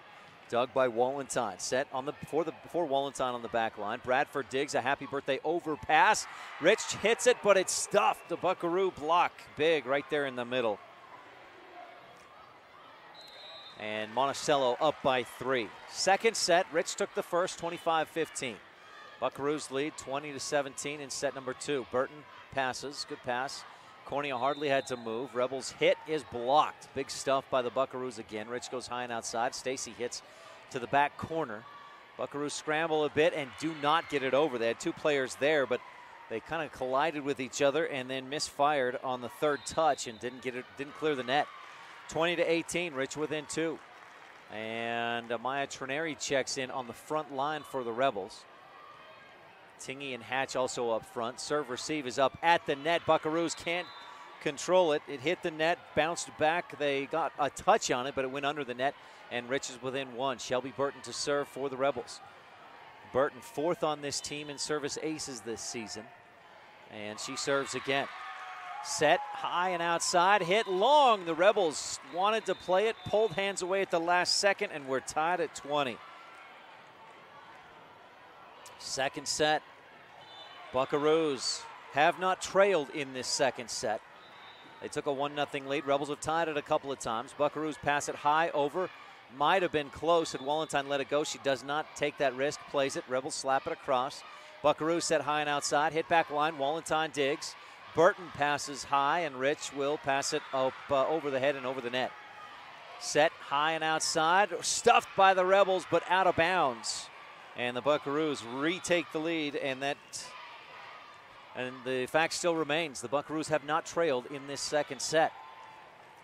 Dug by Wallenstein. Set on the before Wallenstein on the back line. Bradford digs a happy birthday overpass. Rich hits it, but it's stuffed. The Buckaroo block. Big right there in the middle. And Monticello up by 3. Second set, Rich took the first, 25-15. Buckaroos lead 20-17 in set number 2. Burton passes, good pass. Cornea hardly had to move. Rebels hit is blocked. Big stuff by the Buckaroos again. Rich goes high and outside. Stacy hits to the back corner. Buckaroos scramble a bit and do not get it over. They had 2 players there, but they kind of collided with each other and then misfired on the third touch and didn't clear the net. 20-18, Rich within 2. And Maya Trineri checks in on the front line for the Rebels. Tingy and Hatch also up front. Serve receive is up at the net. Buckaroos can't control it. It hit the net, bounced back. They got a touch on it, but it went under the net, and Rich is within 1. Shelby Burton to serve for the Rebels. Burton 4th on this team in service aces this season, and she serves again. Set high and outside, hit long. The Rebels wanted to play it, pulled hands away at the last second, and we're tied at 20. Second set. Buckaroos have not trailed in this second set. They took a 1-0 lead. Rebels have tied it a couple of times. Buckaroos pass it high over. Might have been close had Wallenstein let it go. She does not take that risk, plays it. Rebels slap it across. Buckaroos set high and outside, hit back line. Wallenstein digs. Burton passes high, and Rich will pass it up over the head and over the net. Set high and outside, stuffed by the Rebels, but out of bounds. And the Buckaroos retake the lead, and the fact still remains, the Buckaroos have not trailed in this second set.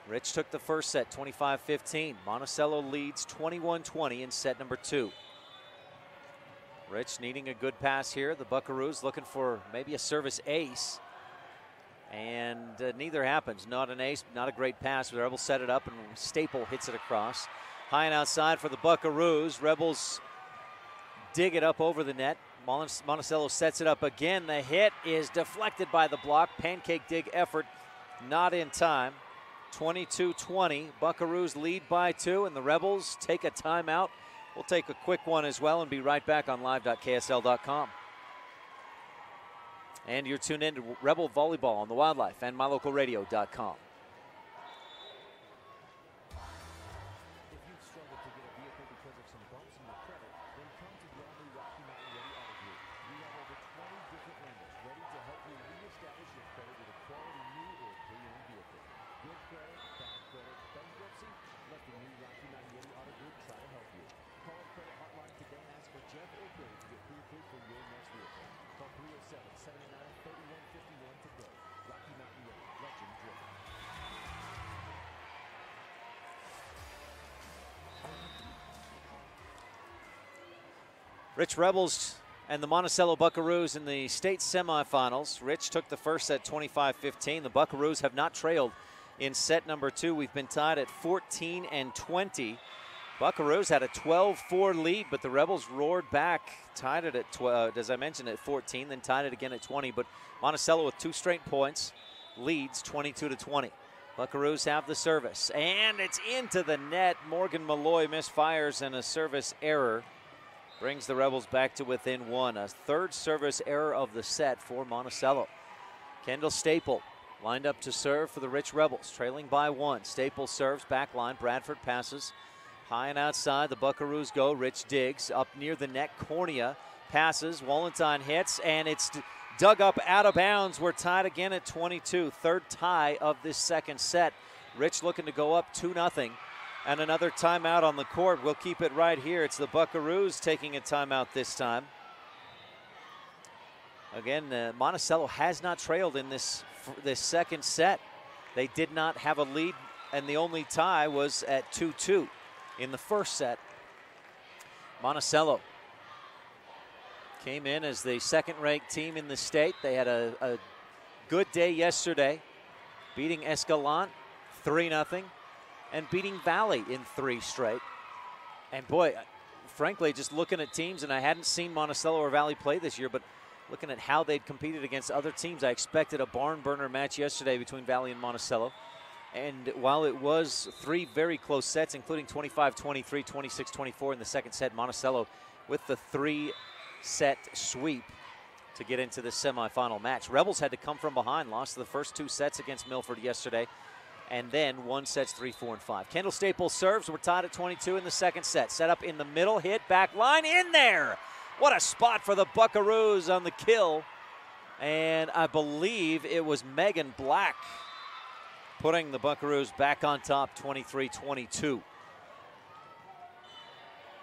Rich took the first set, 25-15. Monticello leads 21-20 in set number 2. Rich needing a good pass here. The Buckaroos looking for maybe a service ace. And neither happens. Not an ace, not a great pass. The Rebels set it up, and Staple hits it across. High and outside for the Buckaroos. Rebels dig it up over the net. Monticello sets it up again. The hit is deflected by the block. Pancake dig effort, not in time. 22-20. Buckaroos lead by 2, and the Rebels take a timeout. We'll take a quick one as well and be right back on live.ksl.com. And you're tuned in to Rebel Volleyball on the Wildlife and MyLocalRadio.com. If you've struggled to get a vehicle because of some bumps in your credit, then come to the all-new Rocky Mountain Ready Auto Group. We have over 20 different lenders ready to help you reestablish your credit with a quality new or pre-owned vehicle. Good credit, bad credit, bankruptcy? Let the new Rocky Mountain Ready Auto Group try to help you. Call our credit hotline today and ask for Jeff or Billy to get pre-approved for your next vehicle. Call 307-789-3151 today. Rocky Mountain Ready, legend driven. Rich Rebels and the Monticello Buckaroos in the state semifinals. Rich took the first set 25-15. The Buckaroos have not trailed in set number 2. We've been tied at 14-20. Buckaroos had a 12-4 lead, but the Rebels roared back, tied it at 12, as I mentioned, at 14, then tied it again at 20. But Monticello with 2 straight points leads 22-20. Buckaroos have the service, and it's into the net. Morgan Malloy misfires, and a service error brings the Rebels back to within 1. A 3rd service error of the set for Monticello. Kendall Staple lined up to serve for the Rich Rebels, trailing by 1. Staple serves, back line. Bradford passes high and outside. The Buckaroos go. Rich digs up near the net. Cornea passes. Wallenstein hits, and it's dug up out of bounds. We're tied again at 22. 3rd tie of this 2nd set. Rich looking to go up 2-0. And another timeout on the court. We'll keep it right here. It's the Buckaroos taking a timeout this time. Again, Monticello has not trailed in this 2nd set. They did not have a lead, and the only tie was at 2-2 in the 1st set. Monticello came in as the 2nd-ranked team in the state. They had a good day yesterday, beating Escalante 3-0 and beating Valley in 3 straight. And boy, frankly, just looking at teams, and I hadn't seen Monticello or Valley play this year, but looking at how they'd competed against other teams, I expected a barn burner match yesterday between Valley and Monticello. And while it was 3 very close sets, including 25-23, 26-24 in the 2nd set, Monticello with the 3-set sweep to get into the semifinal match. Rebels had to come from behind, lost the first 2 sets against Milford yesterday, and then won sets 3, 4, and 5. Kendall Staples serves. We're tied at 22 in the 2nd set. Set up in the middle, hit, back line, in there. What a spot for the Buckaroos on the kill. And I believe it was Megan Black putting the Buckaroos back on top, 23-22.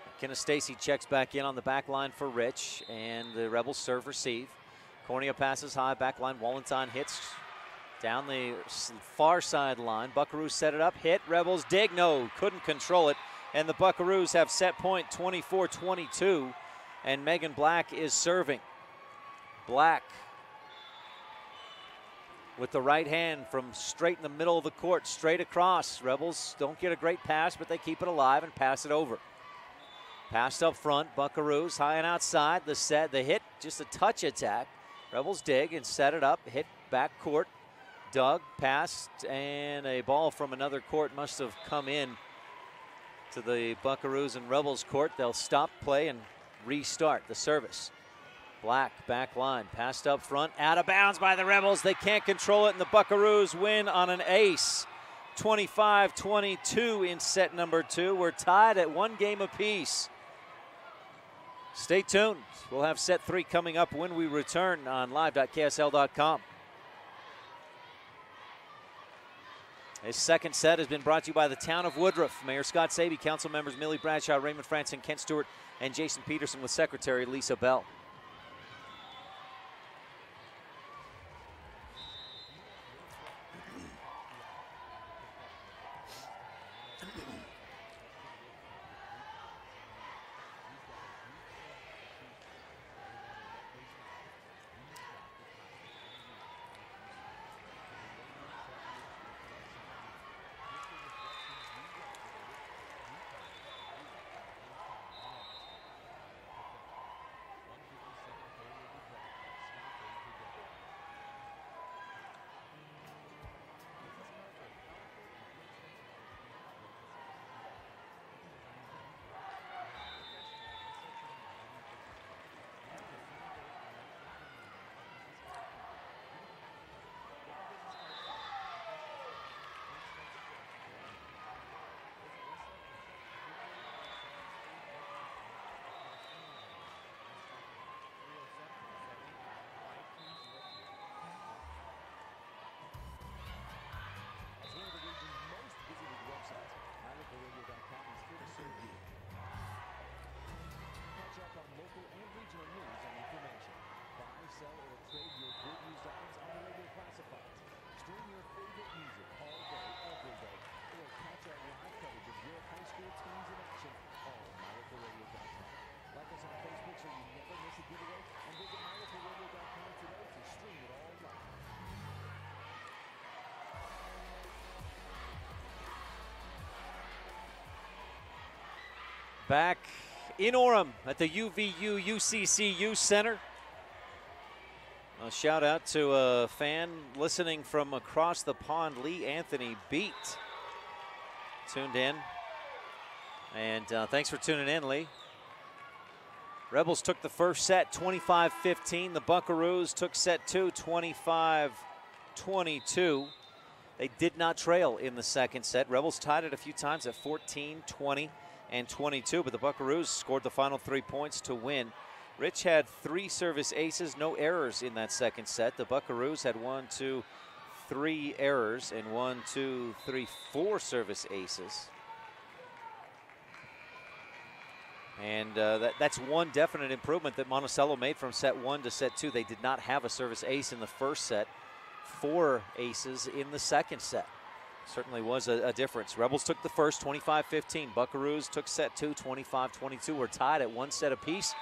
McKenna Stacy checks back in on the back line for Rich, and the Rebels serve receive. Cornea passes high, back line. Wallenstein hits down the far sideline. Buckaroos set it up, hit. Rebels dig, no, couldn't control it. And the Buckaroos have set point 24-22, and Megan Black is serving. Black with the right hand from straight in the middle of the court, straight across. Rebels don't get a great pass, but they keep it alive and pass it over. Passed up front, Buckaroos high and outside. The hit, just a touch attack. Rebels dig and set it up, hit back court. Dug, passed, and a ball from another court must have come in to the Buckaroos and Rebels court. They'll stop play and restart the service. Black, back line, passed up front, out of bounds by the Rebels. They can't control it, and the Buckaroos win on an ace. 25-22 in set number 2. We're tied at 1 game apiece. Stay tuned. We'll have set 3 coming up when we return on live.ksl.com. This 2nd set has been brought to you by the town of Woodruff. Mayor Scott Sabie, council members Millie Bradshaw, Raymond Franson, Kent Stewart, and Jason Peterson with Secretary Lisa Bell. back in Orem at the UVU UCCU Center. A shout out to a fan listening from across the pond, Lee Anthony Beat, tuned in. And thanks for tuning in, Lee. Rebels took the first set 25-15. The Buckaroos took set two 25-22. They did not trail in the second set. Rebels tied it a few times at 14, 20, and 22, but the Buckaroos scored the final 3 points to win. Rich had 3 service aces, no errors in that second set. The Buckaroos had 1, 2, 3 errors and 1, 2, 3, 4 service aces. And that's one definite improvement that Monticello made from set 1 to set 2. They did not have a service ace in the first set. 4 aces in the second set. Certainly was a difference. Rebels took the first 25-15. Buckaroos took set 2 25-22. We're tied at 1 set apiece.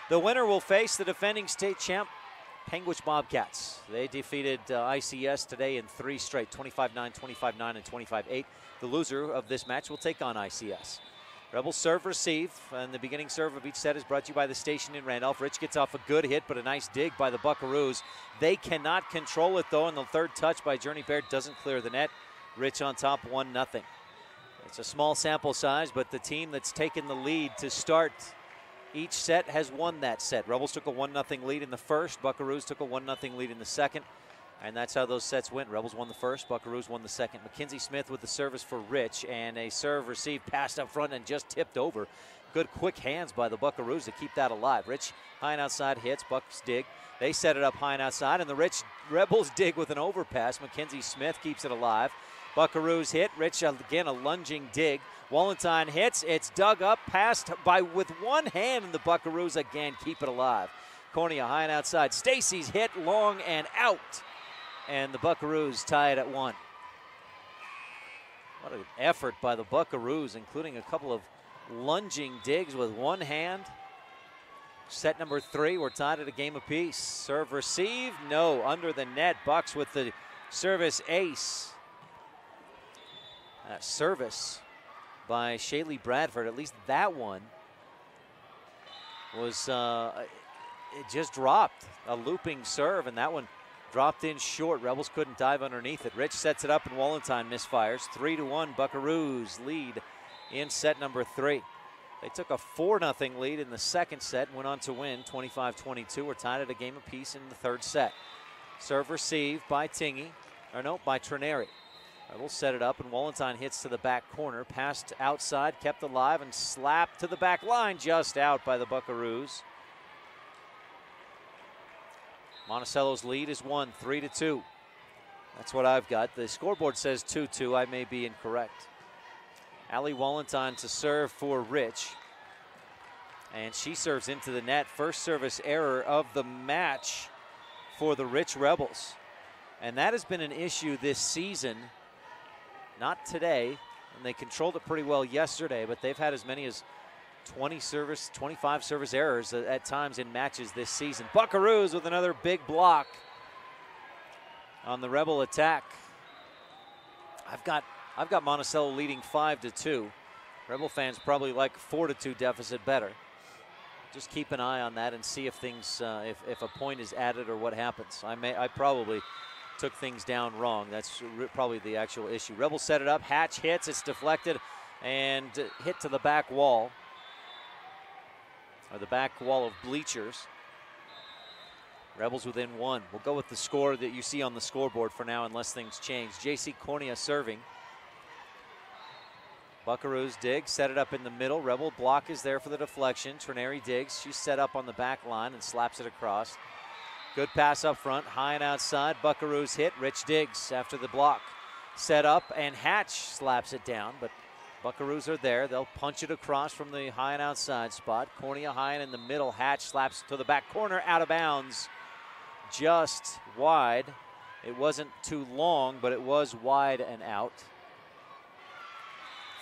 The winner will face the defending state champ Panguitch Bobcats. They defeated ICS today in 3 straight, 25-9, 25-9, and 25-8. The loser of this match will take on ICS. Rebels serve receive, and the beginning serve of each set is brought to you by the station in Randolph. Rich gets off a good hit, but a nice dig by the Buckaroos. They cannot control it, though, and the third touch by Journey Baird doesn't clear the net. Rich on top, 1-0. It's a small sample size, but the team that's taken the lead to start each set has won that set. Rebels took a 1-0 lead in the first. Buckaroos took a 1-0 lead in the second. And that's how those sets went. Rebels won the first, Buckaroos won the second. Mackenzie Smith with the service for Rich, and a serve received, passed up front and just tipped over. Good quick hands by the Buckaroos to keep that alive. Rich high and outside hits, Bucks dig. They set it up high and outside, and the Rebels dig with an overpass. Mackenzie Smith keeps it alive. Buckaroos hit, Rich again a lunging dig. Wallentine hits, it's dug up, passed by with one hand, and the Buckaroos again keep it alive. Cornea high and outside. Stacy's hit long and out. And the Buckaroos tie it at 1. What an effort by the Buckaroos, including a couple of lunging digs with one hand. Set number 3, we're tied at a game apiece. Serve receive, no, under the net. Bucks with the service ace. Service by Shaylee Bradford, at least that one was, it just dropped. A looping serve, and that one dropped in short. Rebels couldn't dive underneath it. Rich sets it up, and Wallentine misfires. 3-1, Buckaroos lead in set number 3. They took a 4-0 lead in the second set and went on to win 25-22. We're tied at a game apiece in the third set. Serve receive by by Trineri. Rebels set it up, and Wallentine hits to the back corner. Passed outside, kept alive, and slapped to the back line, just out by the Buckaroos. Monticello's lead is 3-2. That's what I've got. The scoreboard says 2-2. I may be incorrect. Allie Wallentine to serve for Rich. And she serves into the net. First service error of the match for the Rich Rebels. And that has been an issue this season. Not today. And they controlled it pretty well yesterday, but they've had as many as 25 service errors at times in matches this season. Buckaroos with another big block on the Rebel attack. I've got Monticello leading 5-2. Rebel fans probably like 4-2 deficit better. Just keep an eye on that and see if things, if a point is added or what happens. I probably took things down wrong. That's probably the actual issue. Rebels set it up. Hatch hits. It's deflected and hit to the back wall. Or the back wall of bleachers. Rebels within 1. We'll go with the score that you see on the scoreboard for now unless things change. JC Cornea serving. Buckaroos dig, set it up in the middle. Rebel block is there for the deflection. Trineri digs. She's set up on the back line and slaps it across. Good pass up front, high and outside. Buckaroos hit. Rich digs after the block. Set up, and Hatch slaps it down, but Buckaroos are there. They'll punch it across from the high and outside spot. Cornea high and in the middle. Hatch slaps to the back corner, out of bounds. Just wide. It wasn't too long, but it was wide and out.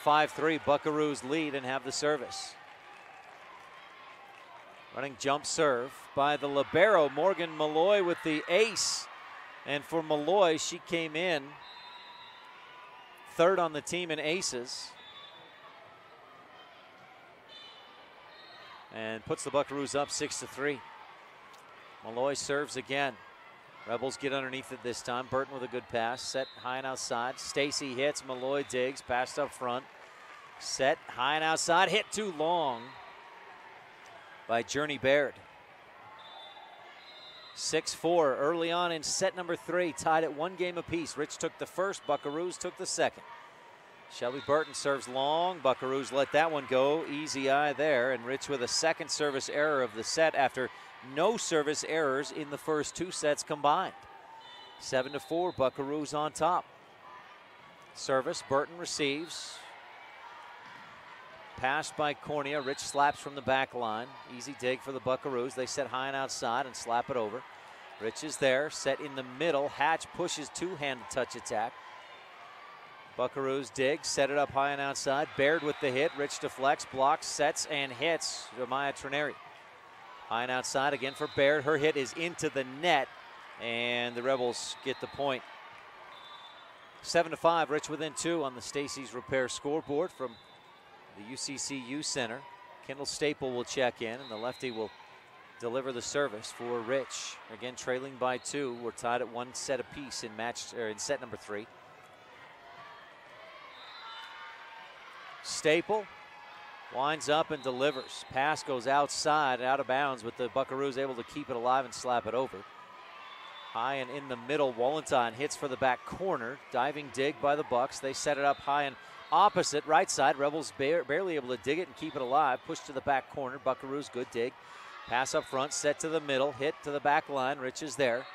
5-3, Buckaroos lead and have the service. Running jump serve by the libero, Morgan Malloy with the ace. And for Malloy, she came in third on the team in aces. and puts the Buckaroos up 6-3. Malloy serves again. Rebels get underneath it this time. Burton with a good pass. Set high and outside. Stacy hits. Malloy digs. Passed up front. Set high and outside. Hit too long by Journey Baird. 6-4 early on in set number 3. Tied at 1 game apiece. Rich took the first. Buckaroos took the second. Shelby Burton serves long. Buckaroos let that one go. Easy eye there. And Rich with a second service error of the set after no service errors in the first 2 sets combined. 7-4, Buckaroos on top. Service, Burton receives. Passed by Cornea. Rich slaps from the back line. Easy dig for the Buckaroos. They set high and outside and slap it over. Rich is there, set in the middle. Hatch pushes two-hand touch attack. Buckaroos dig, set it up high and outside. Baird with the hit. Rich deflects, blocks, sets, and hits Maya Trineri. High and outside again for Baird. Her hit is into the net, and the Rebels get the point. 7-5, Rich within 2 on the Stacey's Repair scoreboard from the UCCU Center. Kendall Staple will check in, and the lefty will deliver the service for Rich. Again, trailing by 2. We're tied at 1 set apiece in in set number 3. Staple winds up and delivers. Pass goes outside, out of bounds, but the Buckaroos able to keep it alive and slap it over. High and in the middle, Wallenstein hits for the back corner. Diving dig by the Bucks. They set it up high and opposite, right side. Rebels barely able to dig it and keep it alive. Push to the back corner. Buckaroos, good dig. Pass up front, set to the middle, hit to the back line. Rich is there.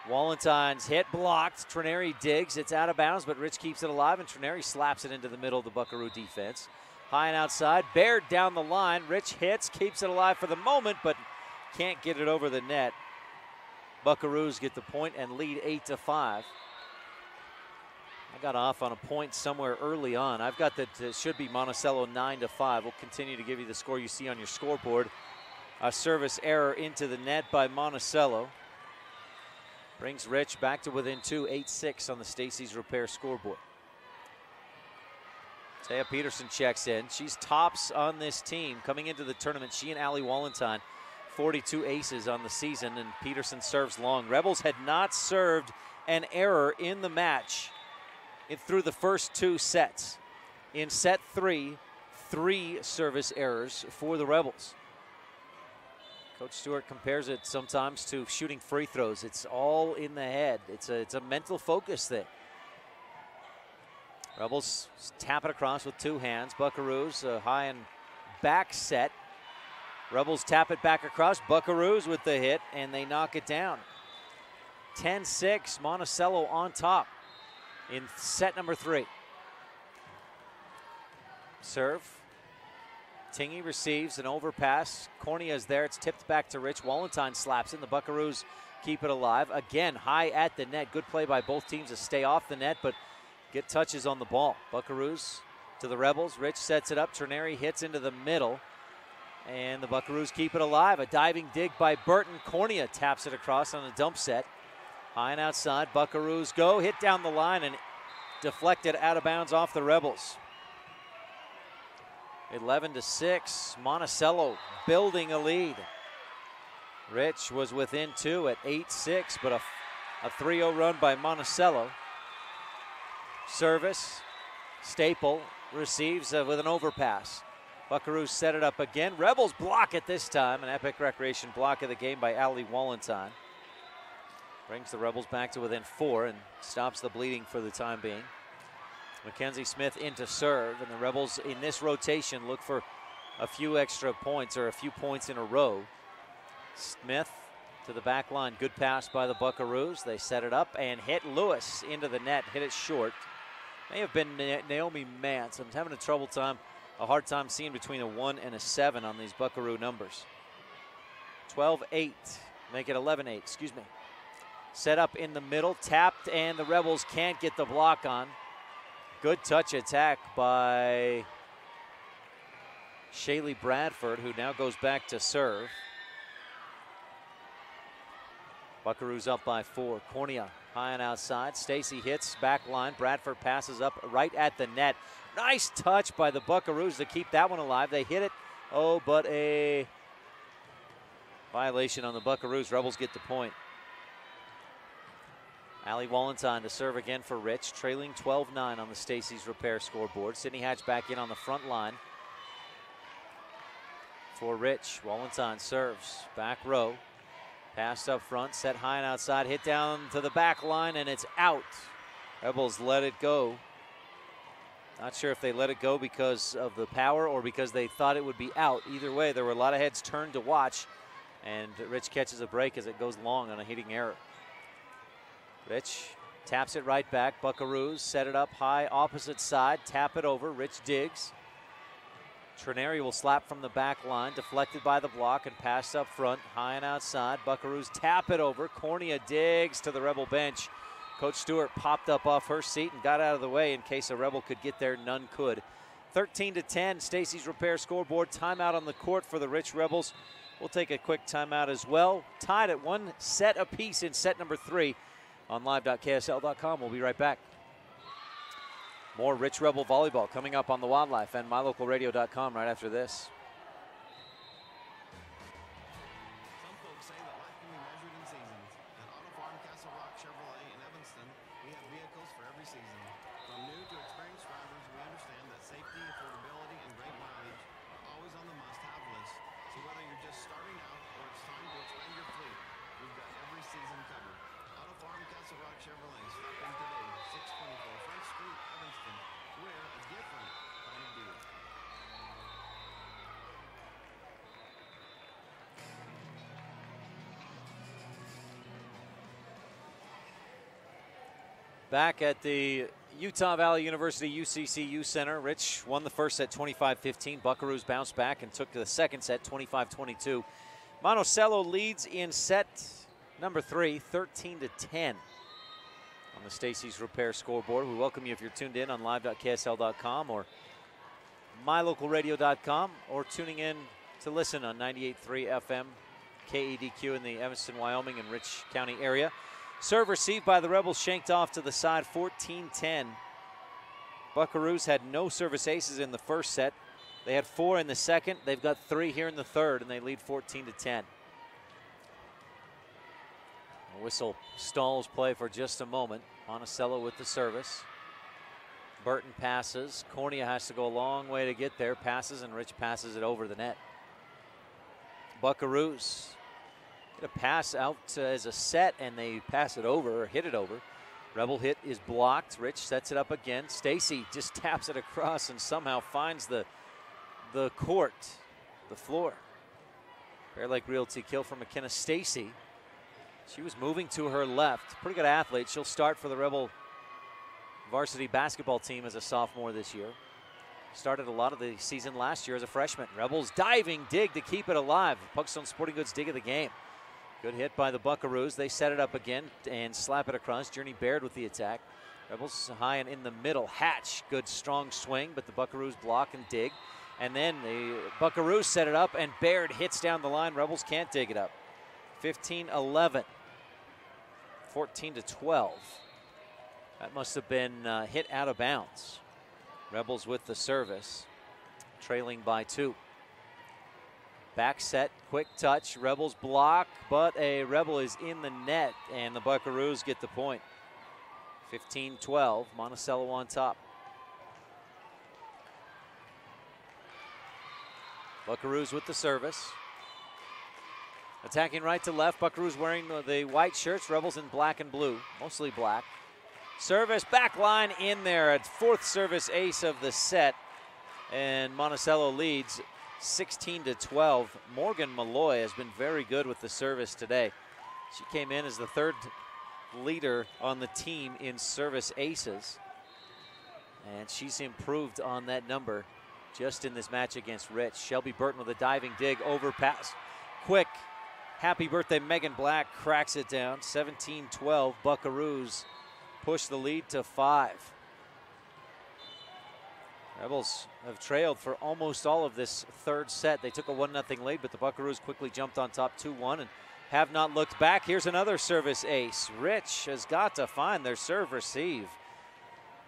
Wallenstein's hit blocked. Trineri digs. It's out of bounds, but Rich keeps it alive, and Trineri slaps it into the middle of the Buckaroo defense. High and outside. Baird down the line. Rich hits, keeps it alive for the moment, but can't get it over the net. Buckaroos get the point and lead 8-5. I got off on a point somewhere early on. I've got that it should be Monticello 9-5. We'll continue to give you the score you see on your scoreboard. A service error into the net by Monticello. Brings Rich back to within 2, 8-6 on the Stacey's Repair scoreboard. Taya Peterson checks in. She's tops on this team. Coming into the tournament, she and Allie Wallenstein, 42 aces on the season, and Peterson serves long. Rebels had not served an error in the match through the first 2 sets. In set 3, 3 service errors for the Rebels. Coach Stewart compares it sometimes to shooting free throws. It's all in the head. It's a mental focus thing. Rebels tap it across with 2 hands. Buckaroos high and back set. Rebels tap it back across. Buckaroos with the hit, and they knock it down. 10-6, Monticello on top in set number 3. Serve. Tingy receives an overpass. Cornea is there. It's tipped back to Rich. Wallenstein slaps in. The Buckaroos keep it alive. Again, high at the net. Good play by both teams to stay off the net, but get touches on the ball. Buckaroos to the Rebels. Rich sets it up. Trineri hits into the middle, and the Buckaroos keep it alive. A diving dig by Burton. Cornea taps it across on a dump set. High and outside. Buckaroos go. Hit down the line and deflected out of bounds off the Rebels. 11-6, Monticello building a lead. Rich was within 2 at 8-6, but a 3-0 run by Monticello. Service, Staple receives with an overpass. Buckaroos set it up again. Rebels block it this time, an Epic Recreation block of the game by Allie Wallenstein. Brings the Rebels back to within 4 and stops the bleeding for the time being. Mackenzie Smith in to serve, and the Rebels in this rotation look for a few extra points or a few points in a row. Smith to the back line. Good pass by the Buckaroos. They set it up and hit Lewis into the net. Hit it short. May have been Naomi Mance. I'm having a hard time seeing between a 1 and a 7 on these Buckaroo numbers. 12-8. Make it 11-8, excuse me. Set up in the middle. Tapped, and the Rebels can't get the block on. Good touch attack by Shaylee Bradford, who now goes back to serve. Buckaroos up by 4. Cornea high and outside. Stacy hits back line. Bradford passes up right at the net. Nice touch by the Buckaroos to keep that one alive. They hit it Oh, but a violation on the Buckaroos. Rebels get the point. Allie Wallenstein to serve again for Rich, trailing 12-9 on the Stacy's Repair scoreboard. Sydney Hatch back in on the front line for Rich. Wallenstein serves, back row. Pass up front, set high and outside, hit down to the back line, and it's out. Rebels let it go. Not sure if they let it go because of the power or because they thought it would be out. Either way, there were a lot of heads turned to watch, and Rich catches a break as it goes long on a hitting error. Rich taps it right back. Buckaroos set it up high, opposite side, tap it over. Rich digs. Trineri will slap from the back line, deflected by the block and passed up front, high and outside. Buckaroos tap it over. Cornea digs to the Rebel bench. Coach Stewart popped up off her seat and got out of the way in case a Rebel could get there. None could. 13-10, Stacy's Repair scoreboard. Timeout on the court for the Rich Rebels. We'll take a quick timeout as well. Tied at 1 set apiece in set number 3 on live.ksl.com. We'll be right back. More Rich Rebel volleyball coming up on the Wildlife and mylocalradio.com right after this. Some folks say that life can be measured in seasons. At Auto Farm Castle Rock Chevrolet in Evanston, we have vehicles for every season. From new to experienced drivers, we understand that safety, affordability, and great mileage are always on the must-have list. So whether you're just starting out or it's time to expand your fleet, we've got every season covered. Auto Farm Castle Rock Chevrolet. Stop in today, 624 French Street, Evanston. We're a different kind of dealer. Back at the Utah Valley University UCCU Center, Rich won the first set 25-15. Buckaroos bounced back and took to the second set 25-22. Monticello leads in set number 3, 13-10 on the Stacy's Repair scoreboard. We welcome you if you're tuned in on live.ksl.com or mylocalradio.com or tuning in to listen on 98.3 FM KEDQ in the Evanston, Wyoming and Rich County area. Serve received by the Rebels, shanked off to the side, 14-10. Buckaroos had no service aces in the first set. They had 4 in the second. They've got 3 here in the third, and they lead 14-10. Whistle stalls play for just a moment. Monticello with the service. Burton passes. Cornea has to go a long way to get there. Passes, and Rich passes it over the net. Buckaroos get a pass out as a set, and they pass it over, or hit it over. Rebel hit is blocked. Rich sets it up again. Stacy just taps it across and somehow finds the court, the floor. Bear Lake Realty kill from McKenna Stacy. She was moving to her left. Pretty good athlete. She'll start for the Rebel varsity basketball team as a sophomore this year. Started a lot of the season last year as a freshman. Rebels diving dig to keep it alive. Puckstone Sporting Goods dig of the game. Good hit by the Buckaroos. They set it up again and slap it across. Journey Baird with the attack. Rebels high and in the middle. Hatch, good strong swing, but the Buckaroos block and dig. And then the Buckaroos set it up and Baird hits down the line. Rebels can't dig it up. 15-11. 14-12. That must have been hit out of bounds. Rebels with the service, trailing by 2. Back set, quick touch, Rebels block, but a Rebel is in the net, and the Buckaroos get the point. 15-12, Monticello on top. Buckaroos with the service. Attacking right to left, Buckaroos wearing the white shirts, Rebels in black and blue, mostly black. Service, back line in there, a 4th service ace of the set, and Monticello leads 16-12. Morgan Malloy has been very good with the service today. She came in as the 3rd leader on the team in service aces, and she's improved on that number just in this match against Rich. Shelby Burton with a diving dig, overpass, quick. Happy birthday, Megan Black cracks it down. 17-12, Buckaroos push the lead to 5. Rebels have trailed for almost all of this 3rd set. They took a 1-0 lead, but the Buckaroos quickly jumped on top 2-1 and have not looked back. Here's another service ace. Rich has got to find their serve receive.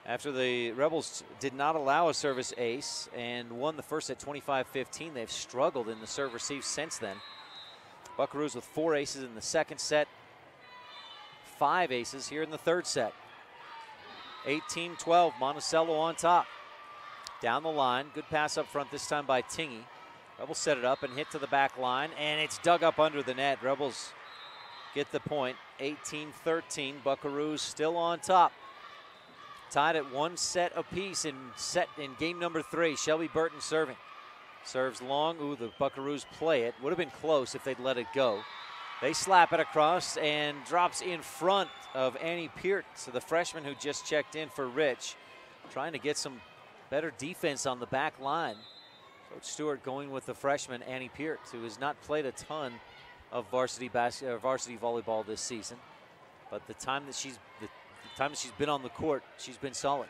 After the Rebels did not allow a service ace and won the first set 25-15, they've struggled in the serve receive since then. Buckaroos with 4 aces in the second set, 5 aces here in the third set. 18-12, Monticello on top. Down the line, good pass up front this time by Tingy. Rebels set it up and hit to the back line, and it's dug up under the net. Rebels get the point, 18-13. Buckaroos still on top. Tied at 1 set apiece in game number 3. Shelby Burton serving. Serves long. Ooh, the Buckaroos play it. Would have been close if they'd let it go. They slap it across and drops in front of Annie Peart, so the freshman who just checked in for Rich, trying to get some better defense on the back line. Coach Stewart going with the freshman Annie Peart, who has not played a ton of varsity volleyball this season, but the time that she's been on the court, she's been solid.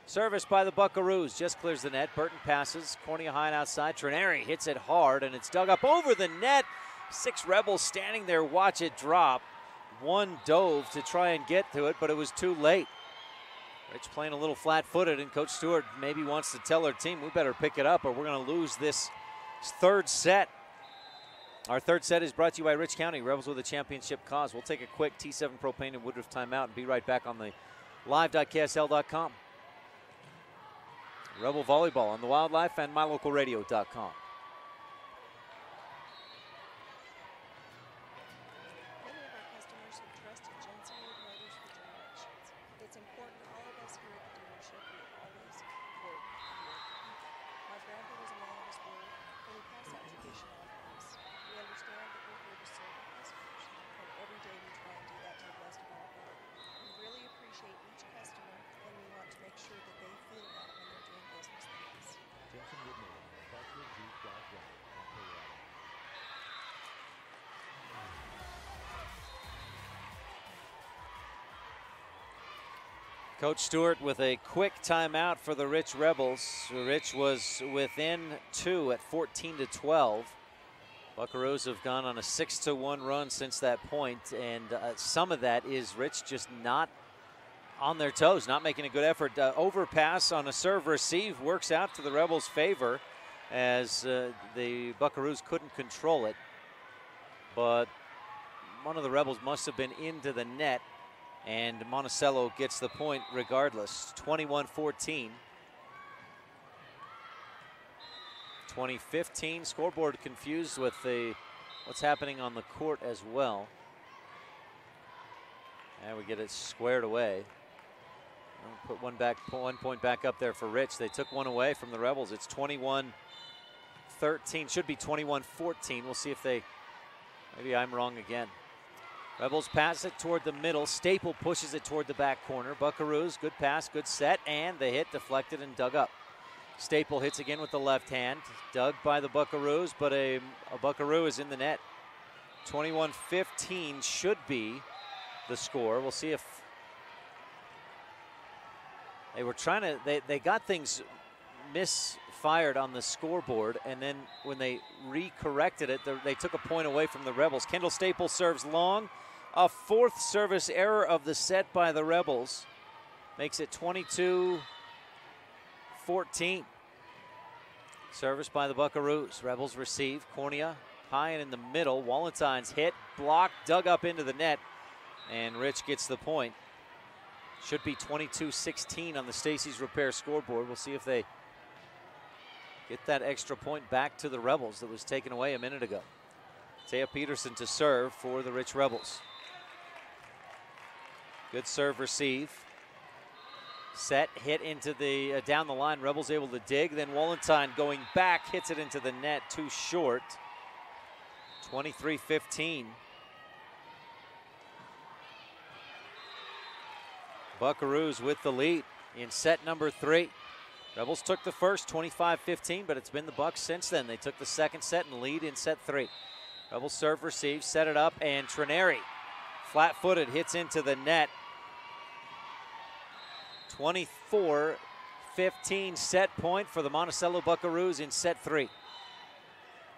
Service by the Buckaroos, just clears the net. Burton passes, Cornea high and outside. Trenary hits it hard, and it's dug up over the net. 6 Rebels standing there, watch it drop. 1 dove to try and get to it, but it was too late. Rich playing a little flat-footed, and Coach Stewart maybe wants to tell her team, we better pick it up or we're going to lose this third set. Our third set is brought to you by Rich County, Rebels with a championship cause. We'll take a quick T7 Propane and Woodruff timeout and be right back on the live.ksl.com. Rebel Volleyball on the Wildlife and MyLocalRadio.com. Many of our customers have trusted Jensen Wood Motors for generations. It's important all of us here at the dealership we always work here. My grandpa was a man of his word, and he passed that tradition on to us. We understand that we're here to serve our customers, and every day we try and do that to the best of our ability. We really appreciate each customer, and we want to make sure that they feel that when they're doing business with us. Jensen Wood Motors, Buckwood Jeep Drive Drive, on Colorado. Coach Stewart with a quick timeout for the Rich Rebels. Rich was within 2 at 14-12. Buckaroos have gone on a 6-1 run since that point, and some of that is Rich just not on their toes, not making a good effort. Overpass on a serve receive works out to the Rebels' favor as the Buckaroos couldn't control it. But one of the Rebels must have been into the net, and Monticello gets the point regardless. 21-14. 2015 scoreboard confused with what's happening on the court as well. And we get it squared away. We'll put 1 point back up there for Rich. They took 1 away from the Rebels. It's 21-13, should be 21-14. We'll see if maybe I'm wrong again. Rebels pass it toward the middle. Staple pushes it toward the back corner. Buckaroos, good pass, good set, and the hit deflected and dug up. Staple hits again with the left hand. Dug by the Buckaroos, but a Buckaroo is in the net. 21-15 should be the score. We'll see if they were trying to, they got things misfired on the scoreboard, and then when they recorrected it, they took a point away from the Rebels. Kendall Staple serves long. A 4th service error of the set by the Rebels makes it 22-14. Service by the Buckaroos. Rebels receive. Cornea high and in the middle. Walentine's hit, blocked, dug up into the net, and Rich gets the point. Should be 22-16 on the Stacy's Repair scoreboard. We'll see if they get that extra point back to the Rebels that was taken away a minute ago. Taya Peterson to serve for the Rich Rebels. Good serve receive. Set, hit into the down the line. Rebels able to dig. Then Walentine going back, hits it into the net, too short. 23-15. Buckaroos with the lead in set number 3. Rebels took the first, 25-15, but it's been the Bucks since then. They took the second set and lead in set 3. Rebels serve, receive, set it up, and Trenary, flat-footed, hits into the net. 24-15 set point for the Monticello Buckaroos in set 3.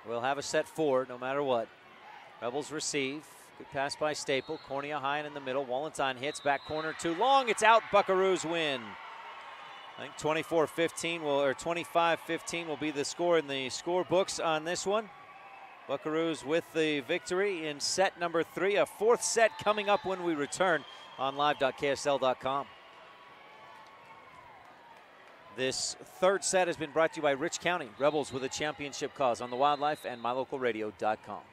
We'll have a set 4 no matter what. Rebels receive. Good pass by Staple. Cornea high and in the middle. Walentine hits back corner too long. It's out. Buckaroos win. I think 24-15 or 25-15 will be the score in the scorebooks on this one. Buckaroos with the victory in set number 3. A 4th set coming up when we return on live.ksl.com. This 3rd set has been brought to you by Rich County. Rebels with a championship cause on the Wildlife and mylocalradio.com. Sometimes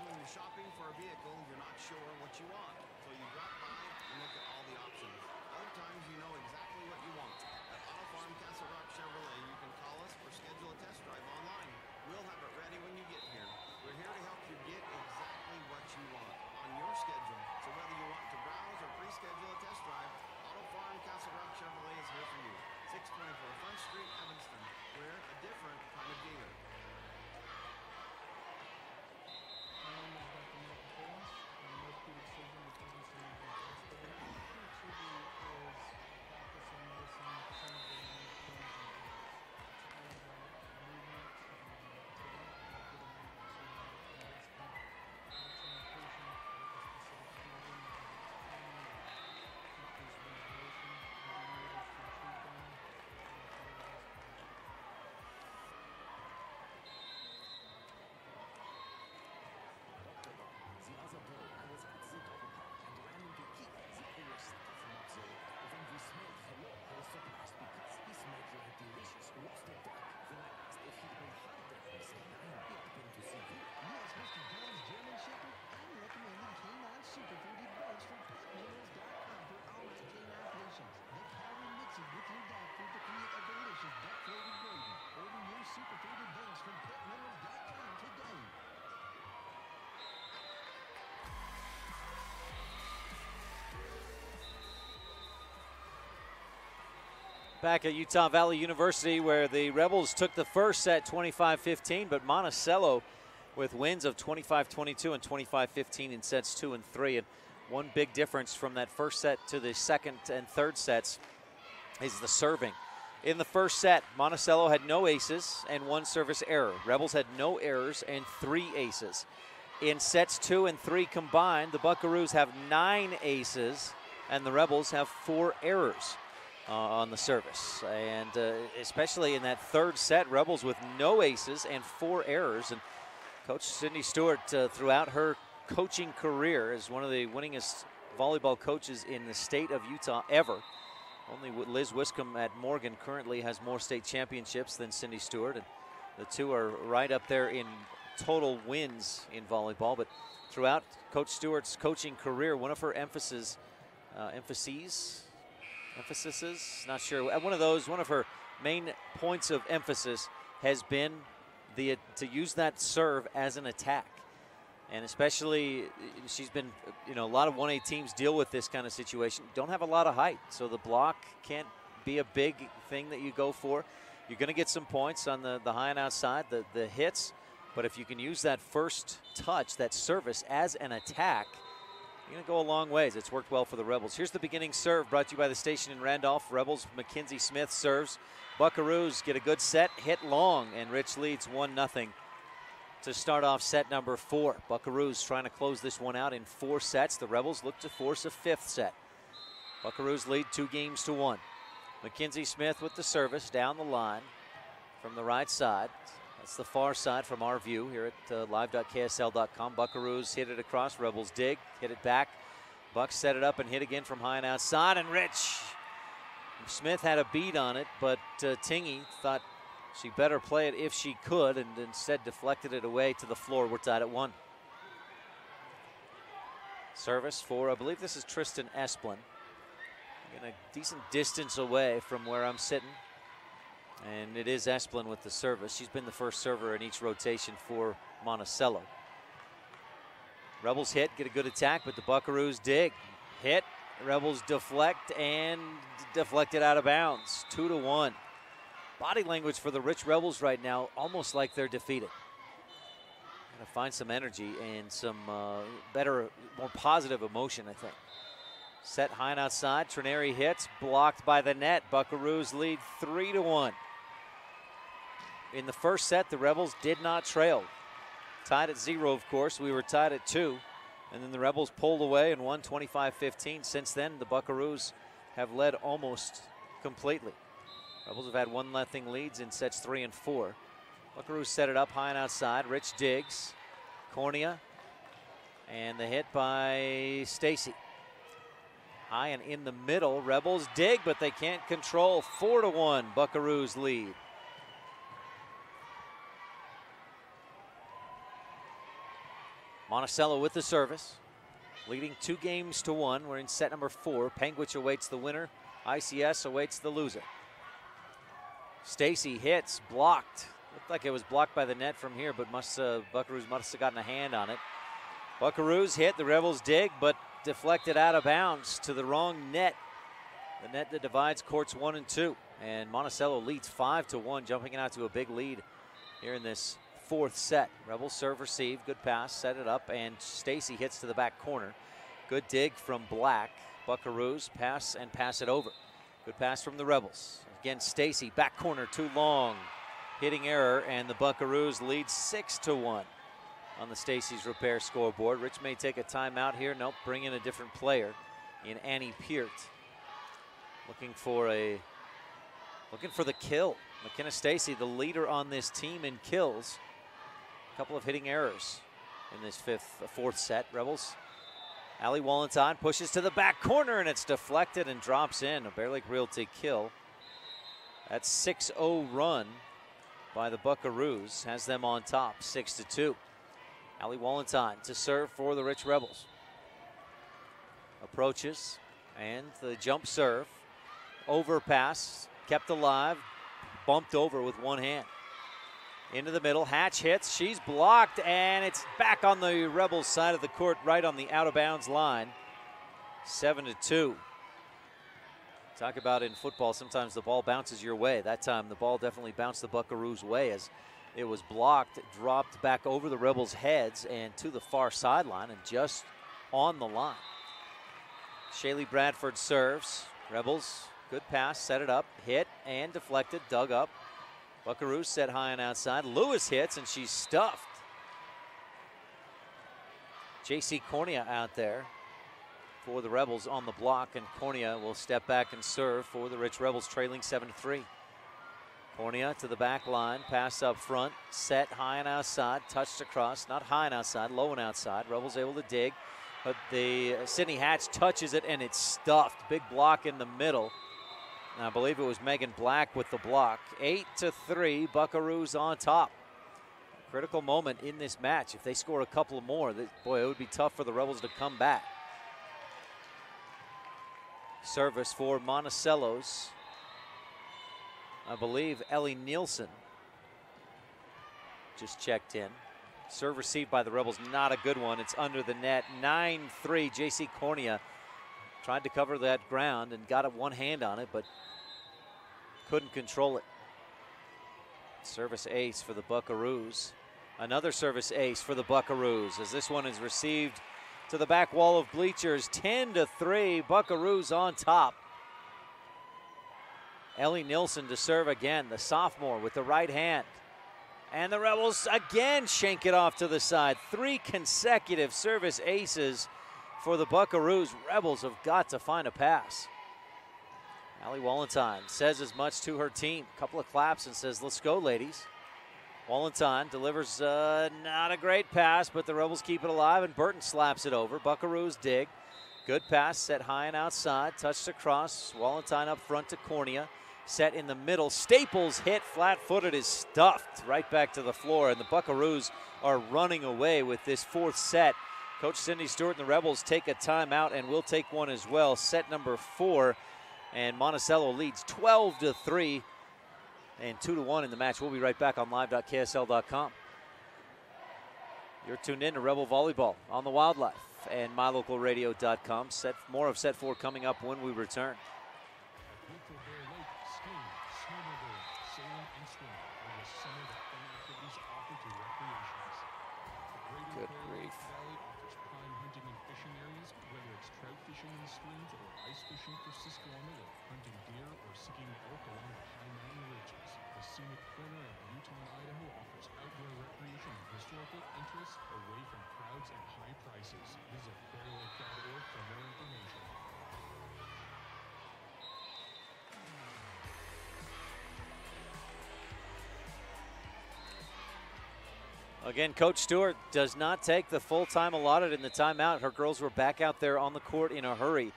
when you're shopping for a vehicle, you're not sure what you want. So you drop by and look at all the options. Other times you know exactly what you want. At Auto Farm Castle Rock Chevrolet, you can call us or schedule a test drive online. We'll have it ready when you get here. We're here to help you get exactly what you want on your schedule. So whether you want to browse or pre-schedule a test drive, Auto Farm Castle Rock Chevrolet is here for you. 624 Front Street, Evanston. We're a different kind of dealer. Back at Utah Valley University, where the Rebels took the first set 25-15, but Monticello with wins of 25-22 and 25-15 in sets 2 and 3. And one big difference from that first set to the second and third sets is the serving. In the first set, Monticello had no aces and 1 service error. Rebels had no errors and 3 aces. In sets 2 and 3 combined, the Buckaroos have 9 aces and the Rebels have 4 errors on the service. And especially in that third set, Rebels with no aces and 4 errors. And Coach Cindy Stewart, throughout her coaching career, is one of the winningest volleyball coaches in the state of Utah ever. Only Liz Wiscombe at Morgan currently has more state championships than Cindy Stewart, and the two are right up there in total wins in volleyball. But throughout Coach Stewart's coaching career, one of her emphases, not sure, one of her main points of emphasis has been to use that serve as an attack. And especially, she's been, a lot of 1A teams deal with this kind of situation. Don't have a lot of height, so the block can't be a big thing that you go for. You're going to get some points on the high and outside, the hits. But if you can use that first touch, that service, as an attack, you're going to go a long ways. It's worked well for the Rebels. Here's the beginning serve brought to you by the station in Randolph. Rebels, Mackenzie Smith serves. Buckaroos get a good set, hit long, and Rich leads 1-0 to start off set number 4. Buckaroos trying to close this one out in 4 sets. The Rebels look to force a 5th set. Buckaroos lead 2-1. Mackenzie Smith with the service down the line from the right side. That's the far side from our view here at live.ksl.com. Buckaroos hit it across. Rebels dig, hit it back. Bucks set it up and hit again from high and outside. And Rich Smith had a beat on it, but Tingy thought she better play it if she could, and instead deflected it away to the floor. We're tied at 1. Service for, I believe this is Tristan Esplin. Again, a decent distance away from where I'm sitting. And it is Esplin with the service. She's been the first server in each rotation for Monticello. Rebels hit, get a good attack, but the Buckaroos dig. Hit, Rebels deflect, and deflected out of bounds. 2-1. Body language for the Rich Rebels right now, almost like they're defeated. Gotta find some energy and some better, more positive emotion, I think. Set high and outside. Trineri hits, blocked by the net. Buckaroos lead 3-1. In the first set, the Rebels did not trail. Tied at 0, of course. We were tied at 2. And then the Rebels pulled away and won 25-15. Since then, the Buckaroos have led almost completely. Rebels have had 1-0 leads in sets 3 and 4. Buckaroos set it up high and outside. Rich digs. Cornea. And the hit by Stacy. High and in the middle. Rebels dig, but they can't control. 4-1 Buckaroos lead. Monticello with the service. Leading 2-1. We're in set number 4. Penguich awaits the winner. ICS awaits the loser. Stacy hits, blocked. Looked like it was blocked by the net from here, but Buckaroos must have gotten a hand on it. Buckaroos hit, the Rebels dig, but deflected out of bounds to the wrong net. The net that divides courts 1 and 2. And Monticello leads 5-1, jumping out to a big lead here in this 4th set. Rebels serve, receive, good pass, set it up, and Stacy hits to the back corner. Good dig from Black. Buckaroos pass and pass it over. Good pass from the Rebels. Again, Stacy, back corner, too long. Hitting error, and the Buckaroos lead 6-1 on the Stacy's repair scoreboard. Rich may take a timeout here. Nope, bring in a different player in Annie Peart. Looking for the kill. McKenna Stacy, the leader on this team in kills. A couple of hitting errors in this 4th set. Rebels. Allie Wallenstein pushes to the back corner, and it's deflected and drops in. A Bear Lake Realty kill. That 6-0 run by the Buckaroos has them on top, 6-2. Allie Wallenstein to serve for the Rich Rebels. Approaches, and the jump serve. Overpass, kept alive, bumped over with one hand. Into the middle, Hatch hits, she's blocked, and it's back on the Rebels side of the court, right on the out-of-bounds line. 7-2. Talk about in football, sometimes the ball bounces your way. That time the ball definitely bounced the Buckaroos' way as it was blocked, dropped back over the Rebels' heads and to the far sideline and just on the line. Shaylee Bradford serves. Rebels, good pass, set it up, hit and deflected, dug up. Buckaroos set high and outside. Lewis hits and she's stuffed. J.C. Cornea out there for the Rebels on the block, and Cornea will step back and serve for the Rich Rebels, trailing 7-3. Cornea to the back line, pass up front, set high and outside, touched across, not high and outside, low and outside. Rebels able to dig, but the Sydney Hatch touches it and it's stuffed. Big block in the middle. And I believe it was Megan Black with the block. 8-3, Buckaroos on top. Critical moment in this match. If they score a couple more, boy, it would be tough for the Rebels to come back. Service for Monticello's, I believe Ellie Nielsen just checked in. Serve received by the Rebels, not a good one. It's under the net. 9-3, J.C. Cornea tried to cover that ground and got one hand on it, but couldn't control it. Service ace for the Buckaroos. Another service ace for the Buckaroos as this one is received to the back wall of bleachers. 10-3, Buckaroos on top. Ellie Nilsson to serve again, the sophomore with the right hand. And the Rebels again shank it off to the side. 3 consecutive service aces for the Buckaroos. Rebels have got to find a pass. Allie Wallenstein says as much to her team. A couple of claps and says, let's go, ladies. Wallenstein delivers not a great pass, but the Rebels keep it alive, and Burton slaps it over. Buckaroos dig. Good pass, set high and outside, touched across. Wallenstein up front to Cornea. Set in the middle. Staples hit, flat-footed, is stuffed right back to the floor, and the Buckaroos are running away with this 4th set. Coach Cindy Stewart and the Rebels take a timeout, and we'll take one as well. Set number 4, and Monticello leads 12-3 and 2-1 in the match. We'll be right back on live.ksl.com. You're tuned in to Rebel Volleyball on the Wildlife and mylocalradio.com. More of set 4 coming up when we return. Good grief. Prime hunting and fishing areas, whether it's trout fishing in the streams or ice fishing for Susquehanna, or hunting deer or seeking elk along the high mountain ridges. The scenic corner of Utah, Idaho offers outdoor recreation and historical interests away from crowds and high prices. Visit bearlake.org for more information. Again, Coach Stewart does not take the full time allotted in the timeout. Her girls were back out there on the court in a hurry.